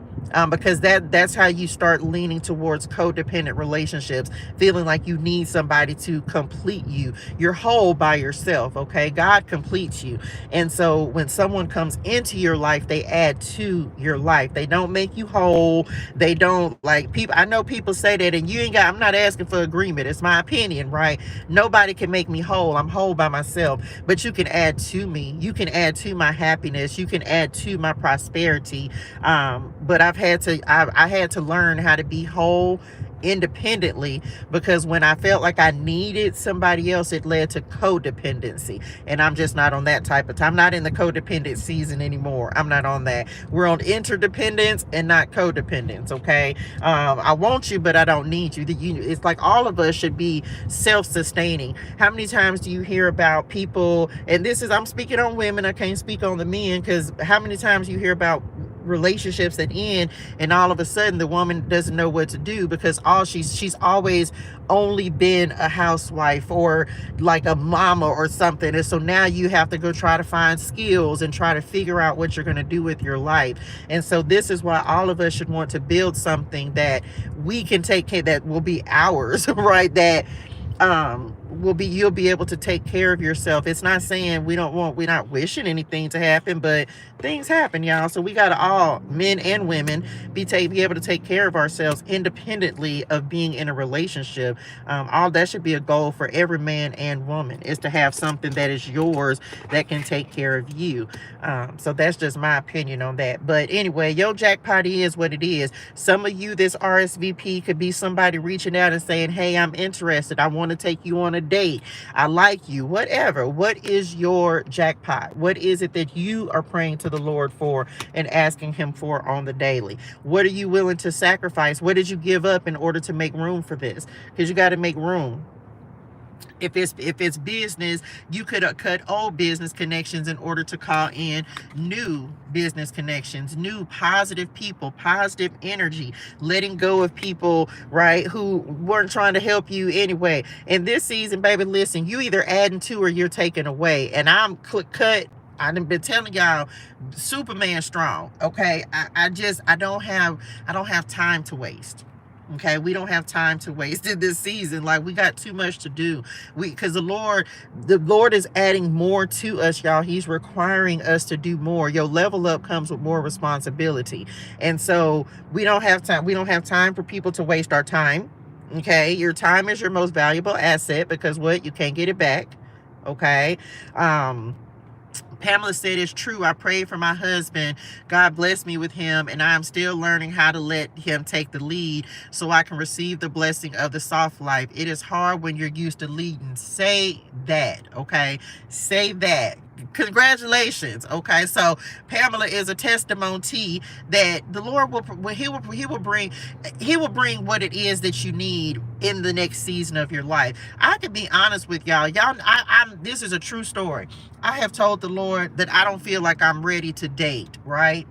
because that's how you start leaning towards codependent relationships, feeling like you need somebody to complete you. You're whole by yourself, okay? God completes you. And so when someone comes into your life, they add to your life. They don't make you whole. They don't, like, people, I know people say that, and I'm not asking for agreement. It's my opinion, right? Nobody can make me whole. I'm whole by myself. But you can add to me. You can add to my happiness. You can add to my prosperity. But I had to learn how to be whole independently, because when I felt like I needed somebody else, it led to codependency, and I'm just not on that type of time. I'm not in the codependent season anymore. I'm not on that. We're on interdependence and not codependence, okay? I want you, but I don't need you. It's like all of us should be self-sustaining. How many times do you hear about people, and I'm speaking on women, I can't speak on the men, because how many times you hear about relationships that end, and all of a sudden the woman doesn't know what to do, because she's always only been a housewife or like a mama or something. And so now you have to go try to find skills and try to figure out what you're going to do with your life. And so this is why all of us should want to build something that we can take care, that will be ours, right? That you'll be able to take care of yourself. It's not saying we're not wishing anything to happen, but things happen, y'all. So we gotta, all men and women, be able to take care of ourselves independently of being in a relationship. All that should be a goal for every man and woman, is to have something that is yours that can take care of you. So that's just my opinion on that. But anyway, your jackpot is what it is. Some of you, this RSVP could be somebody reaching out and saying, hey, I'm interested. I want to take you on a date. I like you, whatever. What is your jackpot? What is it that you are praying to the Lord for and asking him for on the daily? What are you willing to sacrifice? What did you give up in order to make room for this? Because you got to make room. If it's business, you could cut old business connections in order to call in new business connections, new positive people, positive energy, letting go of people, right, who weren't trying to help you anyway. And this season, baby, listen, you either adding to or you're taking away. And I'm cut. I've been telling y'all, Superman strong. Okay, I don't have time to waste. Okay, we don't have time to waste in this season. Like, we got too much to do. Because the Lord is adding more to us, y'all. He's requiring us to do more. Your level up comes with more responsibility. And so we don't have time. We don't have time for people to waste our time. Okay, your time is your most valuable asset, because what? You can't get it back. Okay. Pamela said, it's true. I prayed for my husband. God blessed me with him, and I'm still learning how to let him take the lead so I can receive the blessing of the soft life. It is hard when you're used to leading. Say that, okay? Say that. Congratulations. Okay, so Pamela is a testimony that the Lord will bring what it is that you need in the next season of your life. I can be honest with y'all. This is a true story. I have told the Lord that I don't feel like I'm ready to date, right?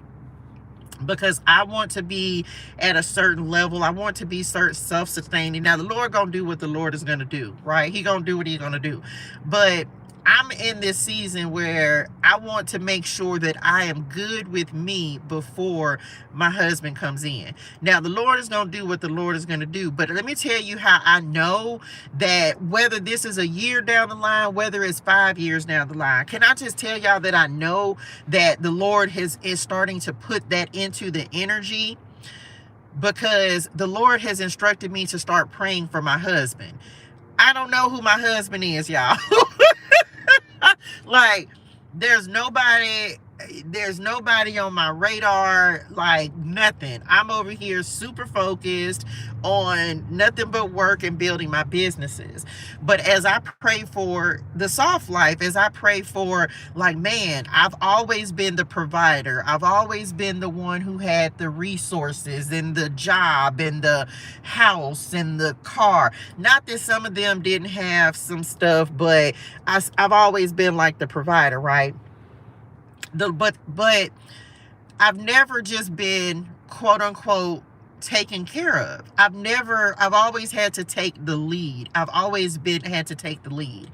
Because I want to be at a certain level. I want to be self-sustaining. Now, the Lord gonna do what the Lord is gonna do, right? He gonna do what he's gonna do. But I'm in this season where I want to make sure that I am good with me before my husband comes in. Now, the Lord is going to do what the Lord is going to do. But let me tell you how I know that, whether this is a year down the line, whether it's 5 years down the line, can I just tell y'all that I know that the Lord is starting to put that into the energy? Because the Lord has instructed me to start praying for my husband. I don't know who my husband is, y'all. Like, there's nobody on my radar, like nothing. I'm over here super focused on nothing but work and building my businesses. But as I pray for the soft life, as I pray for, like, man, I've always been the provider. I've always been the one who had the resources and the job and the house and the car. Not that some of them didn't have some stuff, but I've always been like the provider, right? But I've never just been, quote unquote, taken care of. I've always had to take the lead. I've always had to take the lead.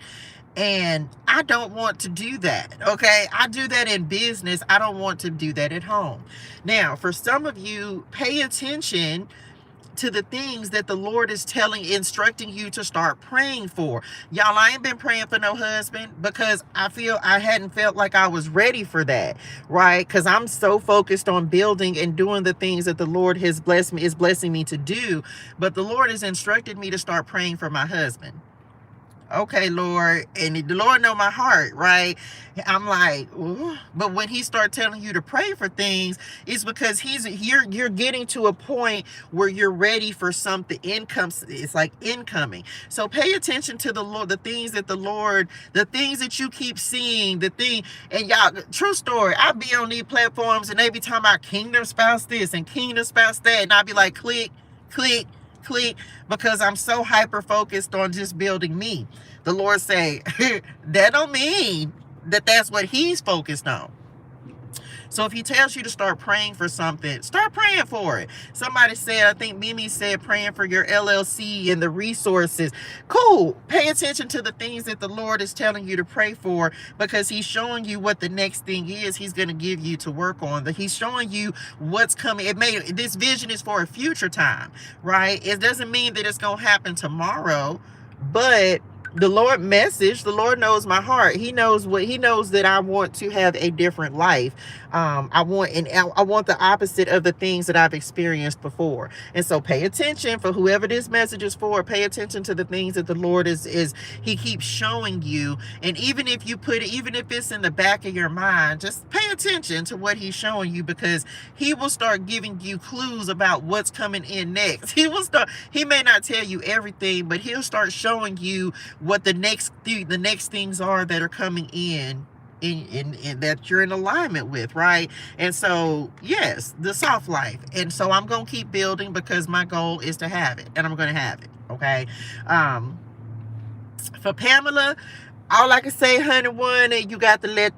And I don't want to do that. Okay. I do that in business. I don't want to do that at home. Now, for some of you, pay attention to the things that the Lord is instructing you to start praying for. Y'all, I ain't been praying for no husband because I hadn't felt like I was ready for that, right? Because I'm so focused on building and doing the things that the Lord is blessing me to do. But the Lord has instructed me to start praying for my husband. Okay, Lord. And the Lord know my heart, right? I'm like, ooh. But when he starts telling you to pray for things, it's because you're getting to a point where you're ready for something. It's like incoming. So pay attention to the Lord, the things that you keep seeing, and y'all, true story, I be on these platforms and they be talking about kingdom spouse this and kingdom spouse that, and I be like, click, because I'm so hyper focused on just building me. The Lord say, that don't mean that that's what he's focused on. So if he tells you to start praying for something, start praying for it. Somebody said, I think Mimi said, praying for your LLC and the resources. Cool. Pay attention to the things that the Lord is telling you to pray for, because he's showing you what the next thing is he's going to give you to work on. That he's showing you what's coming. This vision is for a future time, right? It doesn't mean that it's going to happen tomorrow, but the Lord knows my heart. He knows that I want to have a different life. I want the opposite of the things that I've experienced before. And so pay attention, for whoever this message is for. Pay attention to the things that the Lord he keeps showing you. And even if it's in the back of your mind, just pay attention to what he's showing you, because he will start giving you clues about what's coming in next. He may not tell you everything, but he'll start showing you what the next things are that are coming in that you're in alignment with, right? And so, yes, the soft life. And so I'm gonna keep building because my goal is to have it, and I'm gonna have it. Okay. For Pamela, all I can say, honey, one, and you got to let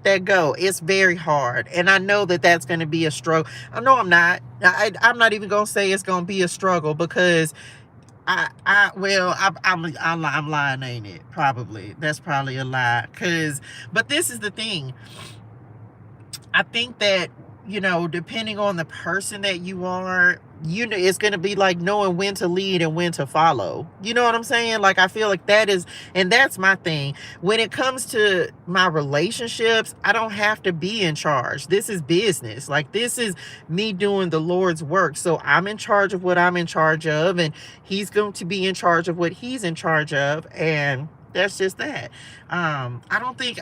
that go. It's very hard, and I know that that's going to be a struggle. I know I'm not. I'm not even going to say it's going to be a struggle, because I'm lying, ain't it? Probably. That's probably a lie. But this is the thing. I think that, depending on the person that you are, it's going to be like knowing when to lead and when to follow. You know what I'm saying? Like, I feel like that's my thing. When it comes to my relationships, I don't have to be in charge. This is business. Like, this is me doing the Lord's work. So I'm in charge of what I'm in charge of, and he's going to be in charge of what he's in charge of. And that's just that. I don't think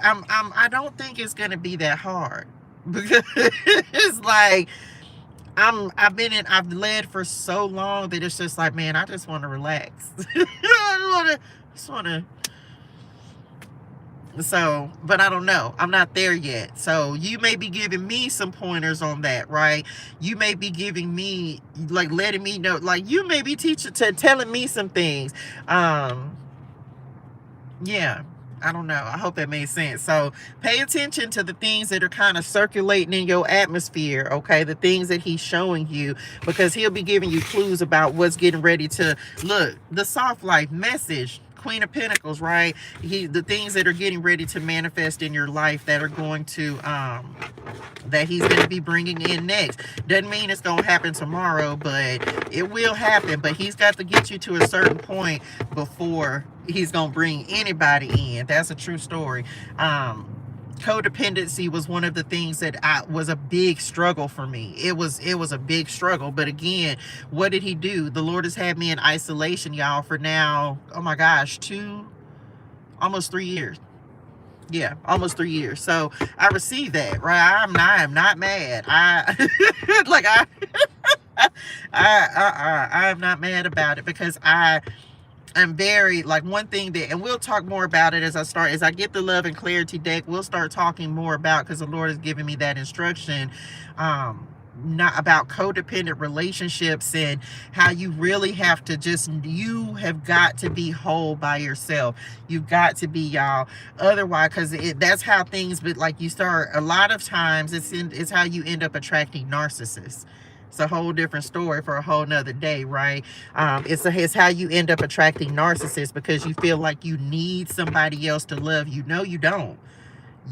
it's going to be that hard. Because it's like I've led for so long that it's just like, man, I just want to relax. So, but I don't know. I'm not there yet. So you may be giving me some pointers on that, right? You may be giving me, like, letting me know, like, you may be telling me some things. Yeah. I don't know. I hope that made sense. So pay attention to the things that are kind of circulating in your atmosphere, okay? The things that he's showing you, because he'll be giving you clues about what's getting ready to look. The soft life message, Queen of Pentacles, right? The things that are getting ready to manifest in your life that are going to, that he's going to be bringing in next. Doesn't mean it's going to happen tomorrow, but it will happen. But he's got to get you to a certain point before he's going to bring anybody in. That's a true story. Codependency was one of the things that was a big struggle for me. It was a big struggle. But again, what did he do? The Lord has had me in isolation, y'all, for now, oh my gosh, almost 3 years. Yeah, almost 3 years. So I received that, right? I'm not mad. I'm not mad about it, because I'm very, like, one thing that, and we'll talk more about it as I get the Love and Clarity deck. We'll start talking more about, because the Lord has given me that instruction, not about codependent relationships, and how you really have to you have got to be whole by yourself. You've got to be, y'all. Otherwise, because that's how things, but like, you start, a lot of times it's how you end up attracting narcissists. It's a whole different story for a whole nother day, right? It's how you end up attracting narcissists, because you feel like you need somebody else to love you. No, you don't.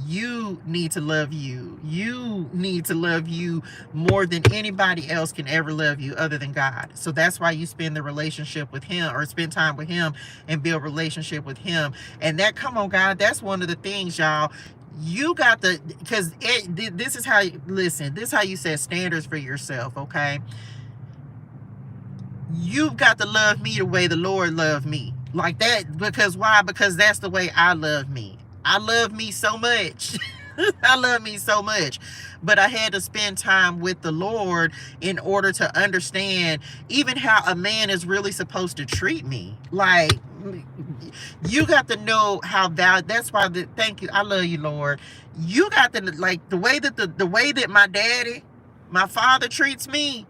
You need to love you. You need to love you more than anybody else can ever love you, other than God. So that's why you spend the relationship with him, or spend time with him and build relationship with him. And that, come on, God, that's one of the things, y'all. You got the, because this is how, listen, this is how you set standards for yourself, okay? You've got to love me the way the Lord loved me. Like that, because why? Because that's the way I love me. I love me so much. I love me so much. But I had to spend time with the Lord in order to understand even how a man is really supposed to treat me. Like, you got to know how that's why thank you. I love you, Lord. You got to, like, the way that my father treats me,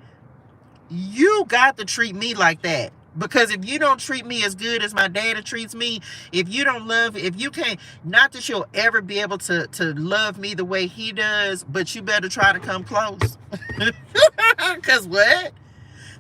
you got to treat me like that. Because if you don't treat me as good as my daddy treats me, if you can't, not that you'll ever be able to love me the way he does, but you better try to come close. Because what?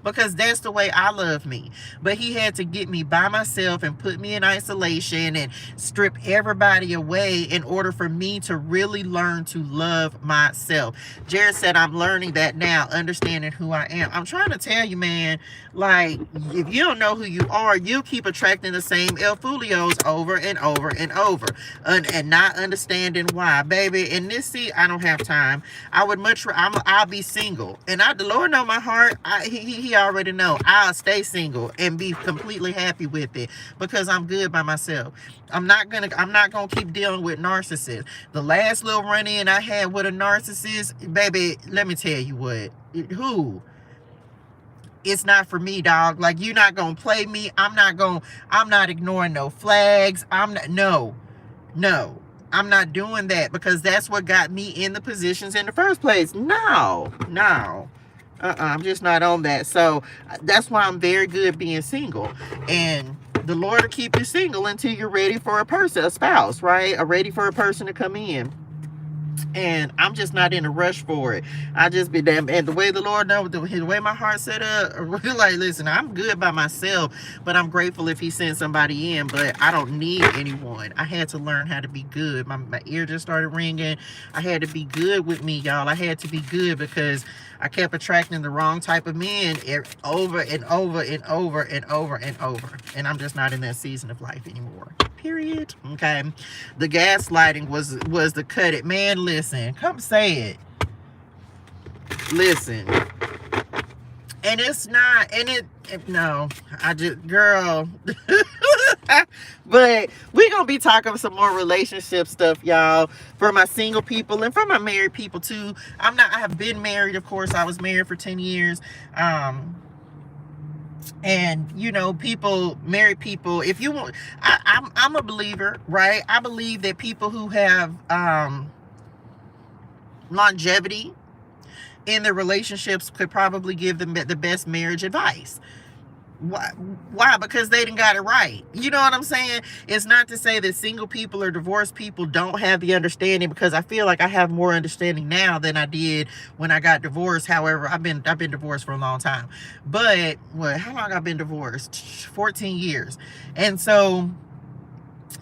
Because that's the way I love me. But he had to get me by myself and put me in isolation and strip everybody away in order for me to really learn to love myself. Jared said, I'm learning that now, understanding who I am. I'm trying to tell you, man, like, if you don't know who you are, you keep attracting the same El Fulios over and over and over, and not understanding why, baby. And this, see, I don't have time. I'll be single. And the Lord know my heart. He already know. I'll stay single and be completely happy with it, because I'm good by myself. I'm not gonna keep dealing with narcissists. The last little run-in I had with a narcissist, baby, let me tell you what. Who? it's not for me, dog. Like, you're not gonna play me. I'm not ignoring no flags. No, I'm not doing that, because that's what got me in the positions in the first place. No. I'm just not on that. So that's why I'm very good being single. And the Lord will keep you single until you're ready for a spouse, right? Or ready for a person to come in. And I'm just not in a rush for it. I just be damn. And the way the Lord knows, the way my heart set up, like, listen, I'm good by myself, but I'm grateful if he sends somebody in, but I don't need anyone. I had to learn how to be good. My ear just started ringing. I had to be good with me, y'all. I had to be good, because I kept attracting the wrong type of men over and over and over and over and over. And I'm just not in that season of life anymore. Period. Okay. The gaslighting was the cut it. Man, listen. Come say it. Listen. And it's not, no, I just, girl. But we're going to be talking some more relationship stuff, y'all, for my single people and for my married people too. I have been married, of course. I was married for 10 years. And, you know, married people, if you want, I'm a believer, right? I believe that people who have longevity in their relationships could probably give them the best marriage advice. Why? Because they done got it right. You know what I'm saying? It's not to say that single people or divorced people don't have the understanding, because I feel like I have more understanding now than I did when I got divorced. However, I've been divorced for a long time. But how long I've been divorced? 14 years. And so,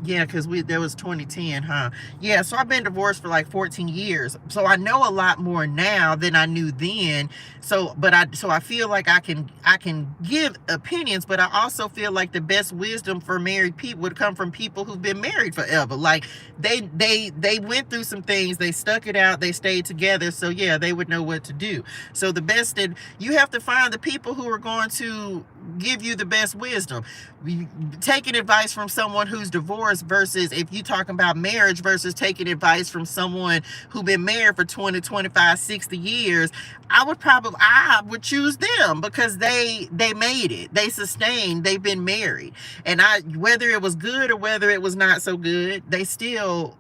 yeah, because there was 2010, huh? Yeah, so I've been divorced for like 14 years. So I know a lot more now than I knew then. So I feel like I can give opinions, but I also feel like the best wisdom for married people would come from people who've been married forever. Like they went through some things, they stuck it out, they stayed together. So yeah, they would know what to do. So you have to find the people who are going to give you the best wisdom. Taking advice from someone who's divorced versus, if you talking about marriage, versus taking advice from someone who's been married for 20, 25, 60 years, I would choose them, because they made it, they sustained, they've been married. And whether it was good or whether it was not so good, they still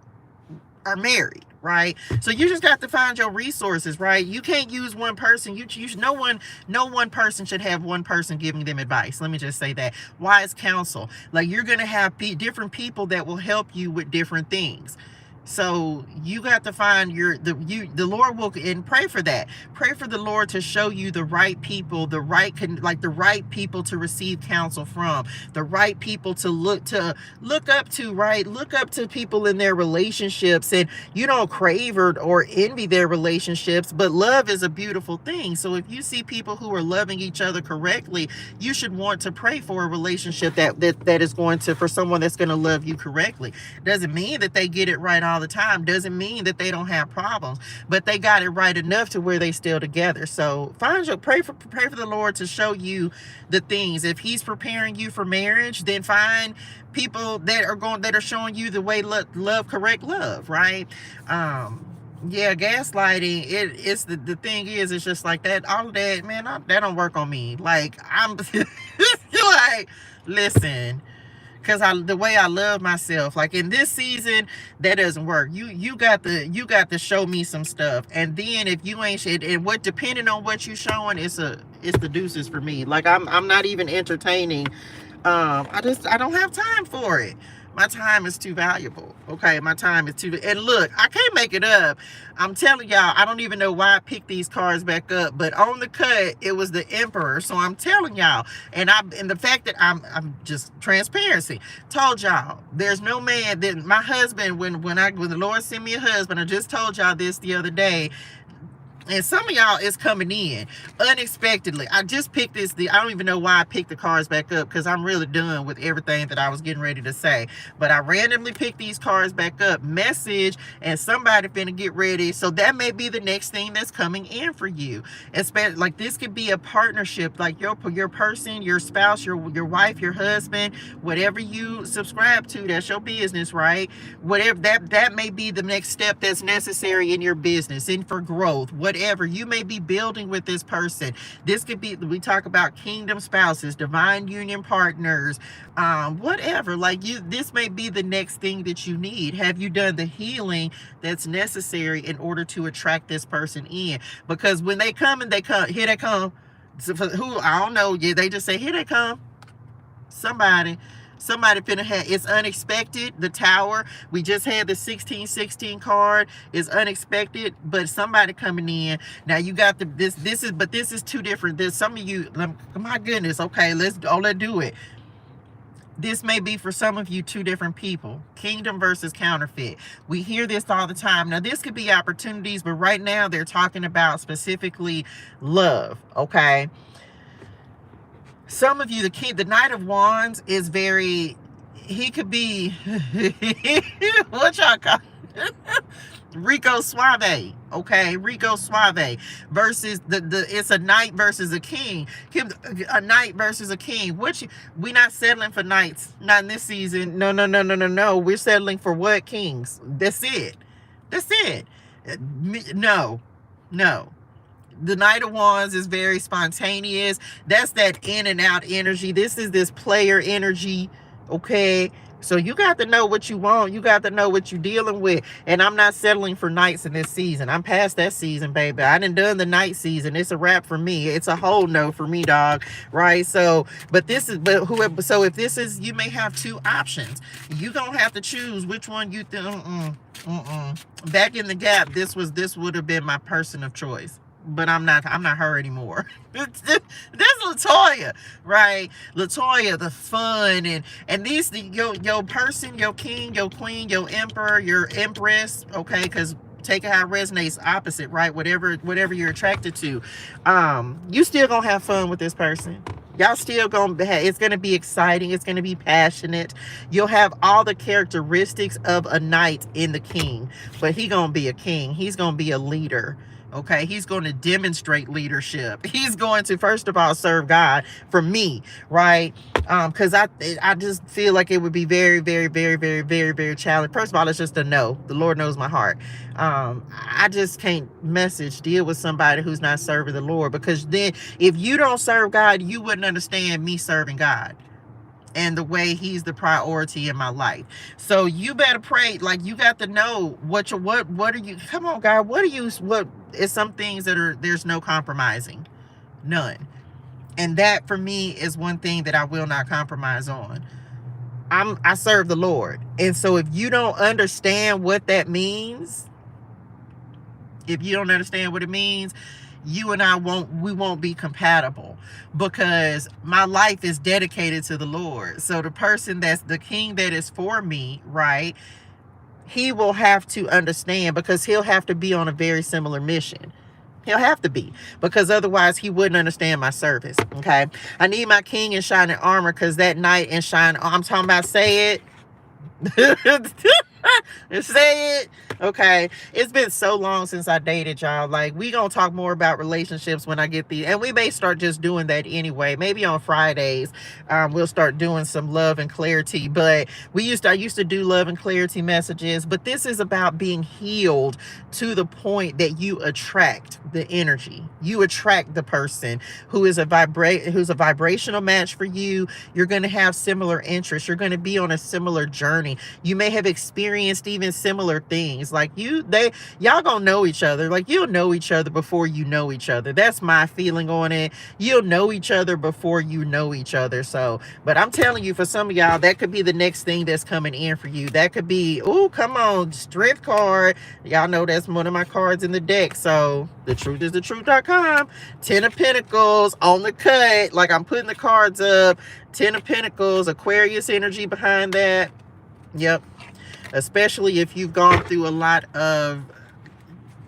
are married, right? So you just got to find your resources, right? You can't use one person. No one person should have one person giving them advice. Let me just say that. Wise counsel. Like, you're going to have different people that will help you with different things. So you got to find the Lord will, and pray for that. Pray for the Lord to show you the right people, the right people to receive counsel from, the right people to look up to, right? Look up to people in their relationships, and you don't crave or envy their relationships, but love is a beautiful thing. So if you see people who are loving each other correctly, you should want to pray for a relationship that is going to, for someone that's going to love you correctly. Doesn't mean that they get it right all the time, doesn't mean that they don't have problems, but they got it right enough to where they still together. So pray for the Lord to show you the things. If he's preparing you for marriage, then find people that are showing you the way correct love, right? Yeah, gaslighting, it's the thing is, it's just like that, all of that, man, that don't work on me. Like, I'm like, listen, because the way I love myself, like in this season, that doesn't work. You got to show me some stuff, and then if you ain't shit, and depending on what you showing, it's the deuces for me. Like, I'm not even entertaining. I don't have time for it. My time is too valuable. Okay, my time is too. And look, I can't make it up. I'm telling y'all, I don't even know why I picked these cards back up, but on the cut, it was the Emperor. So I'm telling y'all, and the fact that I'm just transparency. Told y'all, there's no man that my husband, when the Lord sent me a husband, I just told y'all this the other day. And some of y'all is coming in unexpectedly. I just picked this. I don't even know why I picked the cards back up, because I'm really done with everything that I was getting ready to say. But I randomly picked these cards back up. Message, and somebody finna get ready. So that may be the next thing that's coming in for you. Especially, like, this could be a partnership, like your person, your spouse, your wife, your husband, whatever you subscribe to, that's your business, right? Whatever that may be the next step that's necessary in your business and for growth. whatever. You may be building with this person. This could be, we talk about kingdom spouses, divine union partners, whatever. Like this may be the next thing that you need. Have you done the healing that's necessary in order to attract this person in? Because when they come, here they come. So for who, I don't know. Yeah, they just say, here they come. Somebody finna have, it's unexpected. The Tower, we just had the 1616 card, is unexpected, but somebody coming in. Now you got this is two different. There's some of you, my goodness, okay, let's do it. This may be for some of you two different people. Kingdom versus counterfeit. We hear this all the time. Now this could be opportunities, but right now they're talking about specifically love, okay? Some of you, the Knight of Wands is very, he could be, what y'all call Rico Suave, okay? Rico Suave versus it's a knight versus a king. A knight versus a king. Which, we not settling for knights, not in this season. No. We're settling for what? Kings. That's it. No. The Knight of Wands is very spontaneous. That's that in and out energy. This is this player energy, okay? So you got to know what you want. You got to know what you're dealing with. And I'm not settling for knights in this season. I'm past that season, baby. I done the night season. It's a wrap for me. It's a whole no for me, dog. Right? So, so if this is, you may have two options. You gonna have to choose which one you think. Back in the gap, this would have been my person of choice. But I'm not her anymore. This LaToya, right? LaToya, the fun and these, your person, your king, your queen, your emperor, your empress, okay? Because take it how it resonates, opposite, right? Whatever you're attracted to, you still gonna have fun with this person. Y'all still gonna it's gonna be exciting. It's gonna be passionate. You'll have all the characteristics of a knight in the king, but he gonna be a king. He's gonna be a leader. Okay, he's going to demonstrate leadership. He's going to, first of all, serve God for me, right? Because I just feel like it would be very, very, very, very, very, very challenging. First of all, it's just a no. The Lord knows my heart. I just can't deal with somebody who's not serving the Lord, because then if you don't serve God, you wouldn't understand me serving God and the way he's the priority in my life. So you better pray. Like, you got to know what are you, come on, God, what is some things that there's no compromising, none. And that for me is one thing that I will not compromise on. I serve the Lord. And so if you don't understand what that means, you and I won't be compatible, because my life is dedicated to the Lord. So the person that's the king that is for me, right, he will have to understand, because he'll have to be on a very similar mission. He'll have to be, because otherwise he wouldn't understand my service. Okay, I need my king in shining armor, because that knight in shining, I'm talking about, say it. Say it. Okay, it's been so long since I dated, y'all. Like, we gonna talk more about relationships when I get these, and we may start just doing that anyway. Maybe on Fridays, we'll start doing some love and clarity. But I used to do love and clarity messages. But this is about being healed to the point that you attract the energy. You attract the person who is who's a vibrational match for you. You're gonna have similar interests. You're gonna be on a similar journey. You may have experienced even similar things. Like y'all gonna know each other. Like, you'll know each other before you know each other. That's my feeling on it. You'll know each other before you know each other. So, but I'm telling you, for some of y'all, that could be the next thing that's coming in for you. That could be, oh, come on, strength card. Y'all know that's one of my cards in the deck. So the truth is the truth.com. 10 of Pentacles on the cut. Like, I'm putting the cards up. 10 of Pentacles, Aquarius energy behind that. Yep. Especially if you've gone through a lot of,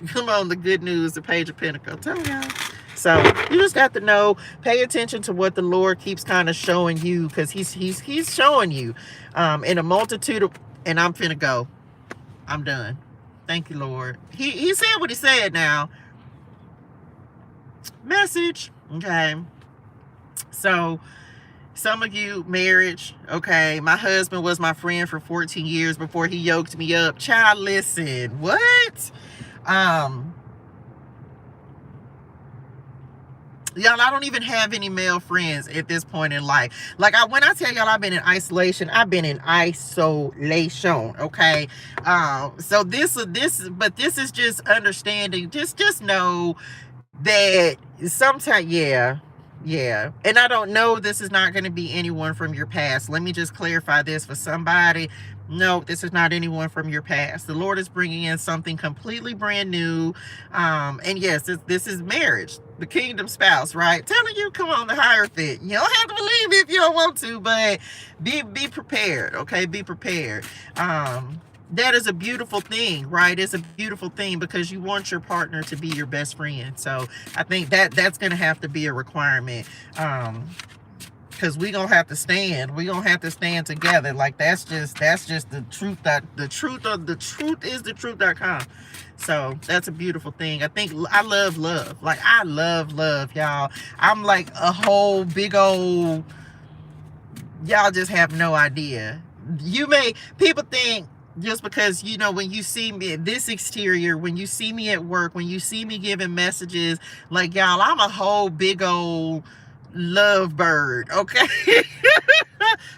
come on, the good news, the Page of Pentacles. Tell y'all. So you just got to know, pay attention to what the Lord keeps kind of showing you, because he's showing you in a multitude of, and I'm finna go. I'm done. Thank you, Lord. He said what he said now. Message. Okay. So some of you, marriage, okay, my husband was my friend for 14 years before he yoked me up. Child, listen, what? Y'all, I don't even have any male friends at this point in life. Like, when I tell y'all I've been in isolation, I've been in isolation, okay? So this is just understanding. Just know that sometimes, yeah. And I don't know, this is not going to be anyone from your past. Let me just clarify this for somebody. No, this is not anyone from your past. The Lord is bringing in something completely brand new. And yes, this is marriage, the kingdom spouse, right? Telling you, come on, the Hierophant. You don't have to believe me if you don't want to, but be prepared, okay? Be prepared. That is a beautiful thing, right? It's a beautiful thing because you want your partner to be your best friend. So I think that's going to have to be a requirement. Because we gonna have to stand. We gonna have to stand together. Like, that's just the truth. That the truth is the truth.com. So that's a beautiful thing. I think I love love. Like, I love love, y'all. I'm like a whole big old, y'all just have no idea. People think just because, you know, when you see me, this exterior, when you see me at work, when you see me giving messages, like, y'all, I'm a whole big old love bird, okay?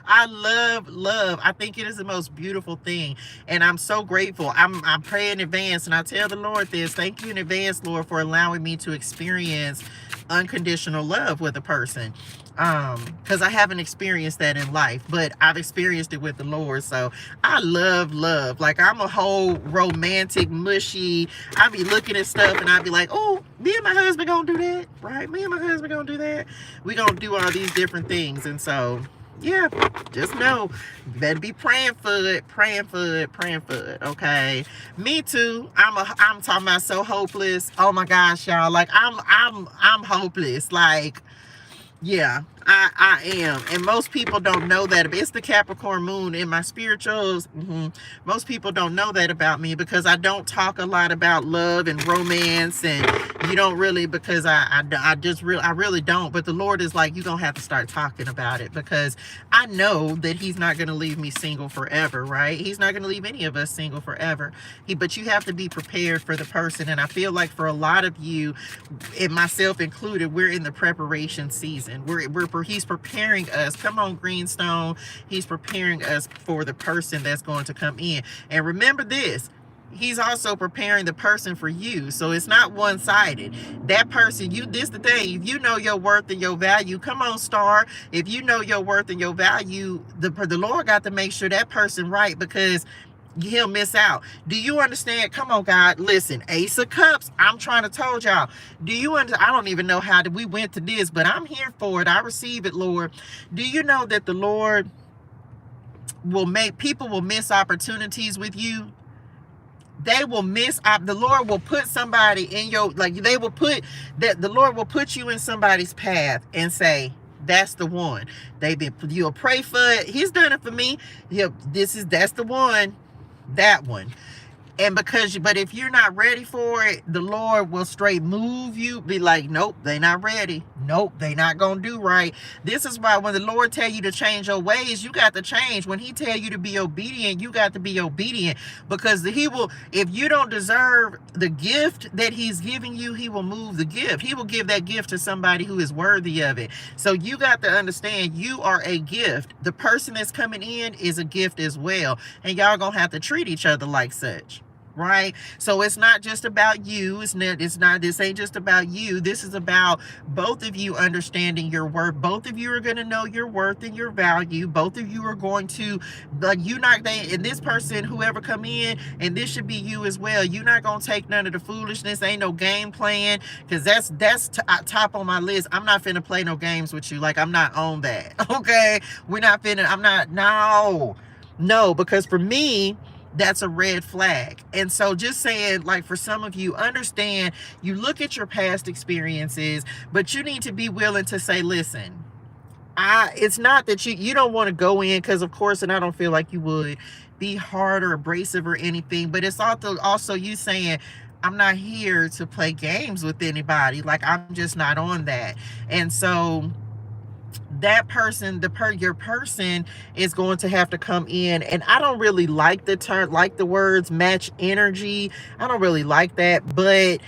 I love. I think it is the most beautiful thing, and I'm so grateful. I'm praying in advance, and I tell the Lord this: thank you in advance, Lord, for allowing me to experience unconditional love with a person, because I haven't experienced that in life, but I've experienced it with the Lord. So I love love. Like, I'm a whole romantic, mushy. I be looking at stuff and I be like, oh, me and my husband gonna do that, right? Me and my husband gonna do that. We gonna do all these different things. And so, yeah, just know, you better be praying for it, okay? Me too. I'm talking about so hopeless. Oh my gosh, y'all. Like, I'm hopeless. Like, yeah, I am. And most people don't know that. It's the Capricorn moon in my spirituals. Most people don't know that about me because I don't talk a lot about love and romance, and you don't really, because I really don't. But the Lord is like, you're going to have to start talking about it, because I know that he's not going to leave me single forever, right? He's not going to leave any of us single forever. But you have to be prepared for the person. And I feel like for a lot of you, and myself included, we're in the preparation season. He's preparing us. Come on, Greenstone. He's preparing us for the person that's going to come in. And remember this, he's also preparing the person for you. So it's not one-sided. That person, this the thing. If you know your worth and your value, come on, Star. If you know your worth and your value, the Lord got to make sure that person right, because he'll miss out. Do you understand? Come on, God. Listen, Ace of Cups. I'm trying to told y'all. Do you understand? I don't even know how we went to this, but I'm here for it. I receive it, Lord. Do you know that the Lord will make people will miss opportunities with you? They will miss. The Lord will put somebody in your, like, they will put that. The Lord will put you in somebody's path and say, that's the one. You'll pray for it. He's done it for me. That's the one. That one. And but if you're not ready for it, the Lord will straight move you, be like, nope, they not ready. Nope, they not gonna do right. This is why when the Lord tell you to change your ways, you got to change. When he tell you to be obedient, you got to be obedient, because he will, if you don't deserve the gift that he's giving you, he will move the gift. He will give that gift to somebody who is worthy of it. So you got to understand, you are a gift. The person that's coming in is a gift as well. And y'all gonna have to treat each other like such. Right? So it's not just about you. This ain't just about you. This is about both of you understanding your worth. Both of you are going to know your worth and your value. Both of you are going to, like, and this person, whoever come in, and this should be you as well. You're not going to take none of the foolishness. Ain't no game playing, because that's top on my list. I'm not finna play no games with you. Like, I'm not on that. Okay? No, because for me, that's a red flag. And so just saying, like, for some of you, understand, you look at your past experiences, but you need to be willing to say, listen, it's not that you don't want to go in, because of course, and I don't feel like you would be hard or abrasive or anything, but it's also you saying, I'm not here to play games with anybody. Like, I'm just not on that. And so that person, your person is going to have to come in. And I don't really like the term, like the words match energy. I don't really like that, but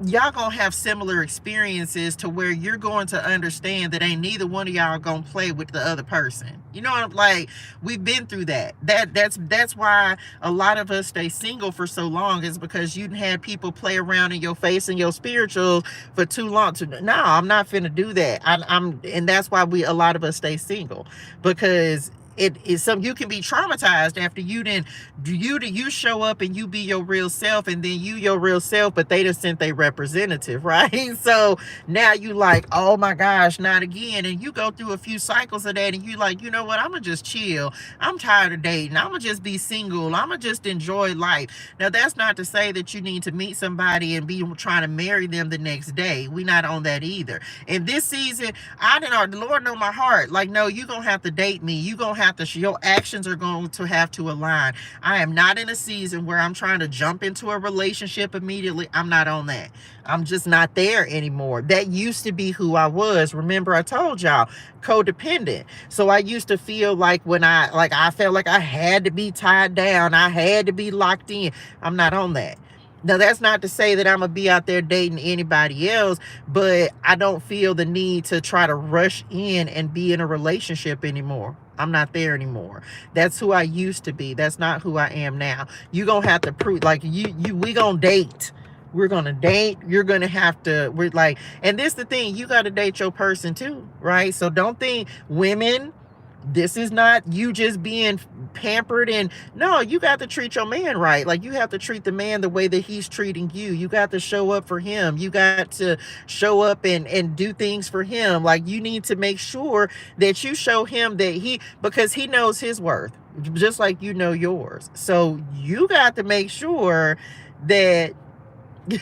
y'all gonna have similar experiences to where you're going to understand that ain't neither one of y'all gonna play with the other person. You know what I'm like? We've been through that. That's why a lot of us stay single for so long, is because you had people play around in your face and your spiritual for too long. No, I'm not finna do that. And that's why a lot of us stay single, because it is some, you can be traumatized after you show up and you be your real self, and then your real self, but they just sent their representative, right? So now you like, oh my gosh, not again. And you go through a few cycles of that, and you like, you know what, I'm gonna just chill. I'm tired of dating. I'm gonna just be single. I'm gonna just enjoy life. Now, that's not to say that you need to meet somebody and be trying to marry them the next day. We not on that either. In this season, the Lord know my heart. Like, no, you're gonna have to date me. You gonna have to, your actions are going to have to align. I am not in a season where I'm trying to jump into a relationship immediately. I'm not on that. I'm just not there anymore. That used to be who I was. Remember, I told y'all, codependent. So I used to feel like I felt like I had to be tied down. I had to be locked in. I'm not on that. Now, that's not to say that I'm going to be out there dating anybody else, but I don't feel the need to try to rush in and be in a relationship anymore. I'm not there anymore. That's who I used to be. That's not who I am now. You're going to have to prove, like, we going to date. We're going to date. You're going to have to, we're like, and this the thing, you got to date your person too, right? So don't think, women, this is not you just being pampered, and no, you got to treat your man right. Like, you have to treat the man the way that he's treating you. You got to show up for him. You got to show up and do things for him. Like, you need to make sure that you show him that because he knows his worth, just like you know yours. So you got to make sure that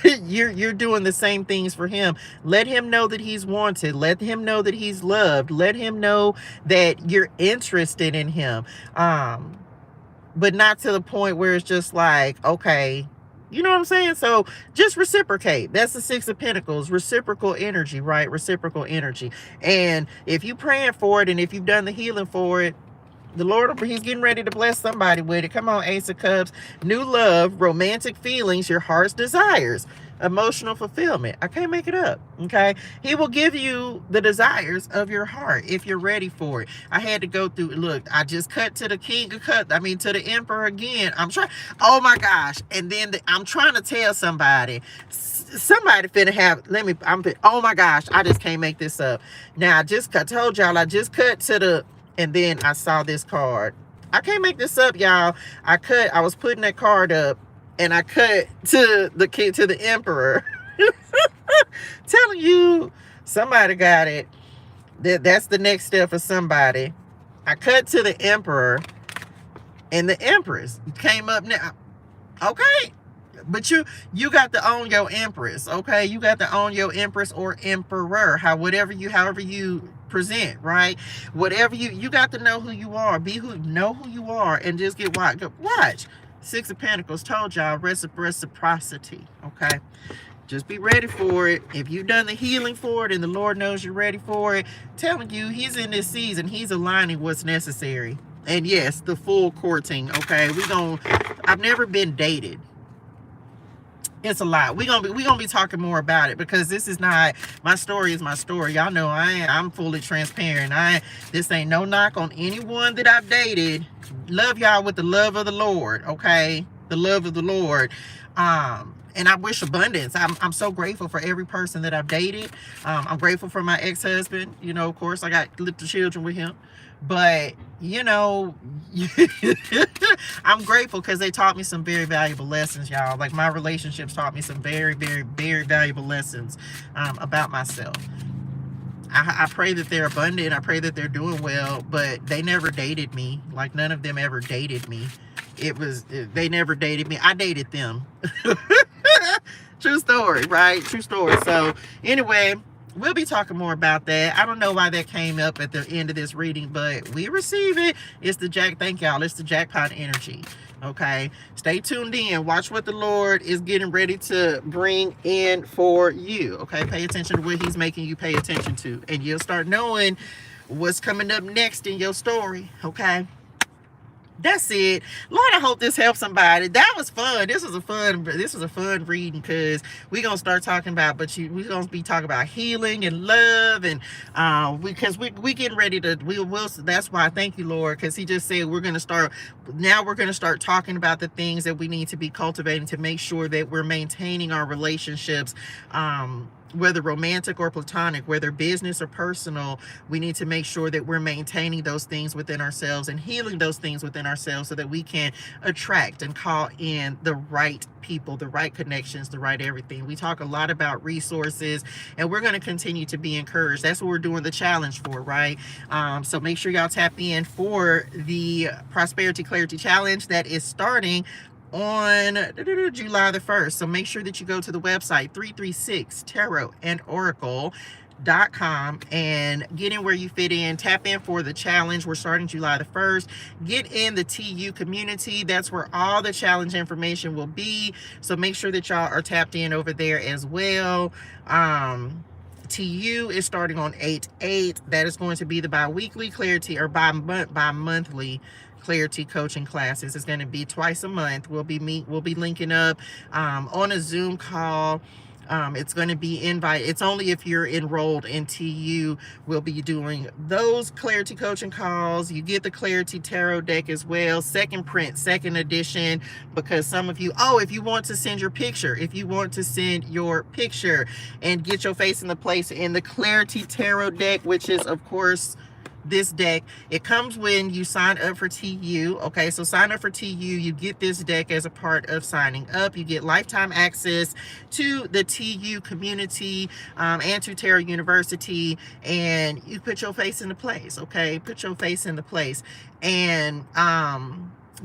you're doing the same things for him. Let him know that he's wanted. Let him know that he's loved. Let him know that you're interested in him. But not to the point where it's just like, okay, you know what I'm saying? So just reciprocate. That's the Six of Pentacles, reciprocal energy, right? Reciprocal energy. And if you're praying for it, and if you've done the healing for it, the Lord, he's getting ready to bless somebody with it. Come on, Ace of Cups. New love, romantic feelings, your heart's desires, emotional fulfillment. I can't make it up, okay? He will give you the desires of your heart if you're ready for it. I had to go through, look, I just cut to the King of Cups. I mean, to the Emperor again. I'm trying, oh my gosh. And then I'm trying to tell somebody finna have, oh my gosh, I just can't make this up. Now, I told y'all, I just cut to the, and then I saw this card. I can't make this up, y'all. I was putting that card up, and I cut to the Emperor. Telling you, somebody got it. That's the next step for somebody. I cut to the Emperor, and the Empress came up now. Okay. But you got to own your Empress, okay? You got to own your Empress or Emperor, however you present, right? Whatever you got to know who you are. Know who you are, and just get watch. Six of Pentacles, told y'all, reciprocity, okay? Just be ready for it. If you've done the healing for it and the Lord knows you're ready for it, telling you, he's in this season, he's aligning what's necessary. And yes, the full courting, okay? I've never been dated. It's a lot. We're gonna be talking more about it, because this is not, my story is my story. Y'all know I'm fully transparent. This ain't no knock on anyone that I've dated. Love y'all with the love of the Lord, okay? The love of the Lord. And I wish abundance. I'm so grateful for every person that I've dated. I'm grateful for my ex-husband. You know, of course, I got little children with him. But, you know, I'm grateful because they taught me some very valuable lessons, y'all. Like, my relationships taught me some very, very, very valuable lessons about myself. I pray that they're abundant. I pray that they're doing well, but they never dated me. Like, none of them ever dated me. They never dated me. I dated them. True story, right? True story. So anyway, we'll be talking more about that. I don't know why that came up at the end of this reading, but we receive it. It's the thank y'all. It's the jackpot energy. Okay. Stay tuned in. Watch what the Lord is getting ready to bring in for you. Okay. Pay attention to what he's making you pay attention to, and you'll start knowing what's coming up next in your story. Okay. That's it. Lord, I hope this helps somebody. That was fun. This was a fun reading, because we're gonna start talking about, we're gonna be talking about healing and love, and because we getting ready to, we will, that's why, thank you, Lord, because he just said we're gonna start talking about the things that we need to be cultivating to make sure that we're maintaining our relationships, whether romantic or platonic, whether business or personal. We need to make sure that we're maintaining those things within ourselves and healing those things within ourselves, so that we can attract and call in the right people, the right connections, the right everything. We talk a lot about resources, and we're going to continue to be encouraged. That's what we're doing the challenge for, right? So make sure y'all tap in for the Prosperity Clarity Challenge that is starting on July the 1st. So make sure that you go to the website 336 Tarot and Oracle.com and get in where you fit in. Tap in for the challenge. We're starting July the 1st. Get in the TU community. That's where all the challenge information will be. So make sure that y'all are tapped in over there as well. TU is starting on 8/8. That is going to be the bi-weekly clarity, or bi-monthly clarity coaching classes. It's going to be twice a month. We'll be linking up on a Zoom call. It's going to be it's only if you're enrolled in TU. We'll be doing those clarity coaching calls. You get the Clarity Tarot Deck as well, second print, second edition, because some of you, if you want to send your picture, and get your face in the place in the Clarity Tarot Deck, which is, of course, this deck. It comes when you sign up for TU. Okay, so sign up for TU, you get this deck as a part of signing up. You get lifetime access to the TU community, and to Tarot University, and you put your face in the place. Okay, put your face in the place, and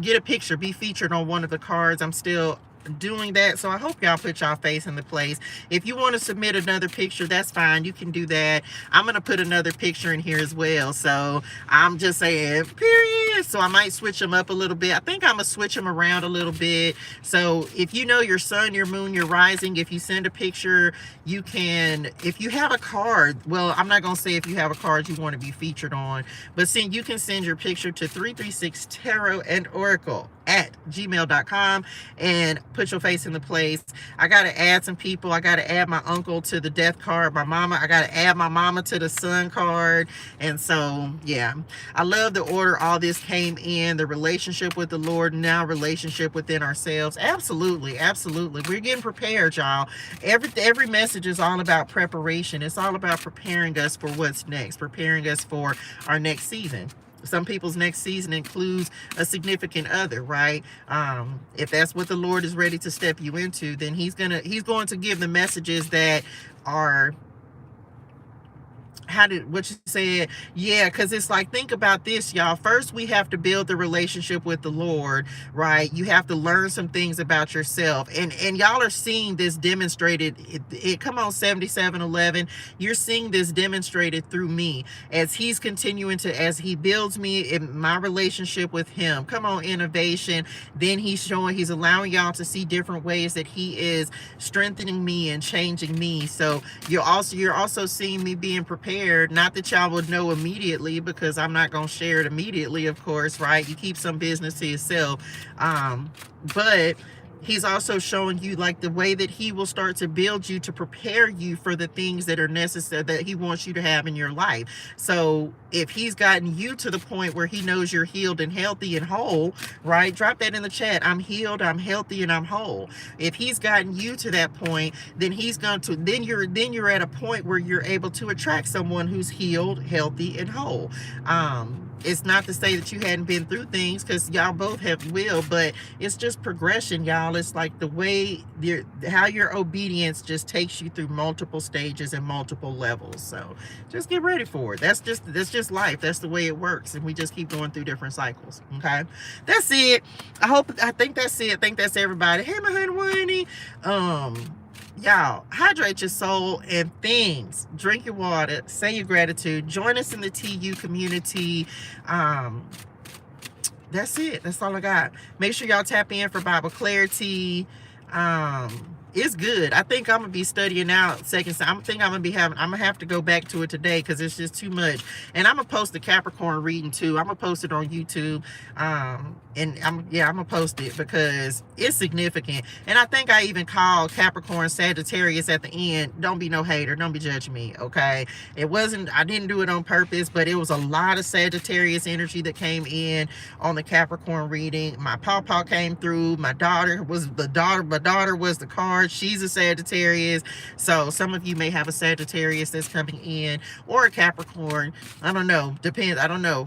get a picture, be featured on one of the cards. I'm still doing that, so I hope y'all put y'all face in the place. If you want to submit another picture, that's fine, you can do that. I'm gonna put another picture in here as well, so I'm just saying, period. So I might switch them up a little bit. I think I'm gonna switch them around a little bit. So if you know your sun, your moon, your rising, if you send a picture, you can, if you have a card, well, I'm not gonna say if you have a card you want to be featured on, but you can send your picture to 336 Tarot and Oracle at gmail.com and put your face in the place. I got to add some people. I got to add my uncle to the death card, my mama. I got to add my mama to the sun card. And so, yeah, I love the order all this came in, the relationship with the Lord, now relationship within ourselves. Absolutely, absolutely. We're getting prepared, y'all. Every message is all about preparation. It's all about preparing us for what's next, preparing us for our next season. Some people's next season includes a significant other, right? If that's what the Lord is ready to step you into, then he's going to give the messages that are, what you said, yeah, because it's like, think about this, y'all. First, we have to build the relationship with the Lord, right? You have to learn some things about yourself, and y'all are seeing this demonstrated. Come on, 7711, you're seeing this demonstrated through me as he's continuing to, as he builds me in my relationship with him. Come on, innovation. Then he's allowing y'all to see different ways that he is strengthening me and changing me. So you're also seeing me being prepared. Not that y'all would know immediately, because I'm not going to share it immediately, of course, right? You keep some business to yourself. But he's also showing you, like, the way that he will start to build you to prepare you for the things that are necessary, that he wants you to have in your life. So if he's gotten you to the point where he knows you're healed and healthy and whole, right? Drop that in the chat. I'm healed, I'm healthy, and I'm whole. If he's gotten you to that point, then you're at a point where you're able to attract someone who's healed, healthy, and whole. It's not to say that you hadn't been through things, because y'all both will, but it's just progression, y'all. It's like the way how your obedience just takes you through multiple stages and multiple levels. So just get ready for it. That's just life. That's the way it works, and we just keep going through different cycles. Okay, that's it. I think that's it. I think that's everybody. Hey, my honey. Y'all, hydrate your soul and things. Drink your water. Say your gratitude. Join us in the TU community. That's it. That's all I got. Make sure y'all tap in for Bible Clarity. it's good. I think I'm gonna be studying out second sign. I'm gonna have to go back to it today because it's just too much. And I'm gonna post the Capricorn reading too. I'm gonna post it on YouTube. And I'm gonna post it because it's significant. And I think I even called Capricorn Sagittarius at the end. Don't be no hater. Don't be judging me, okay? I didn't do it on purpose, but it was a lot of Sagittarius energy that came in on the Capricorn reading. My pawpaw came through. My daughter was the card. She's a Sagittarius. So some of you may have a Sagittarius that's coming in, or a Capricorn. I don't know. Depends. I don't know.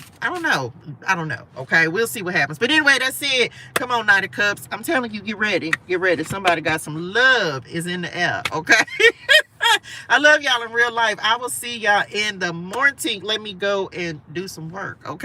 Okay, we'll see what happens. But anyway, that's it. Come on, Knight of Cups. I'm telling you, get ready. Get ready. Somebody got some love is in the air, okay? I love y'all in real life. I will see y'all in the morning. Let me go and do some work, okay?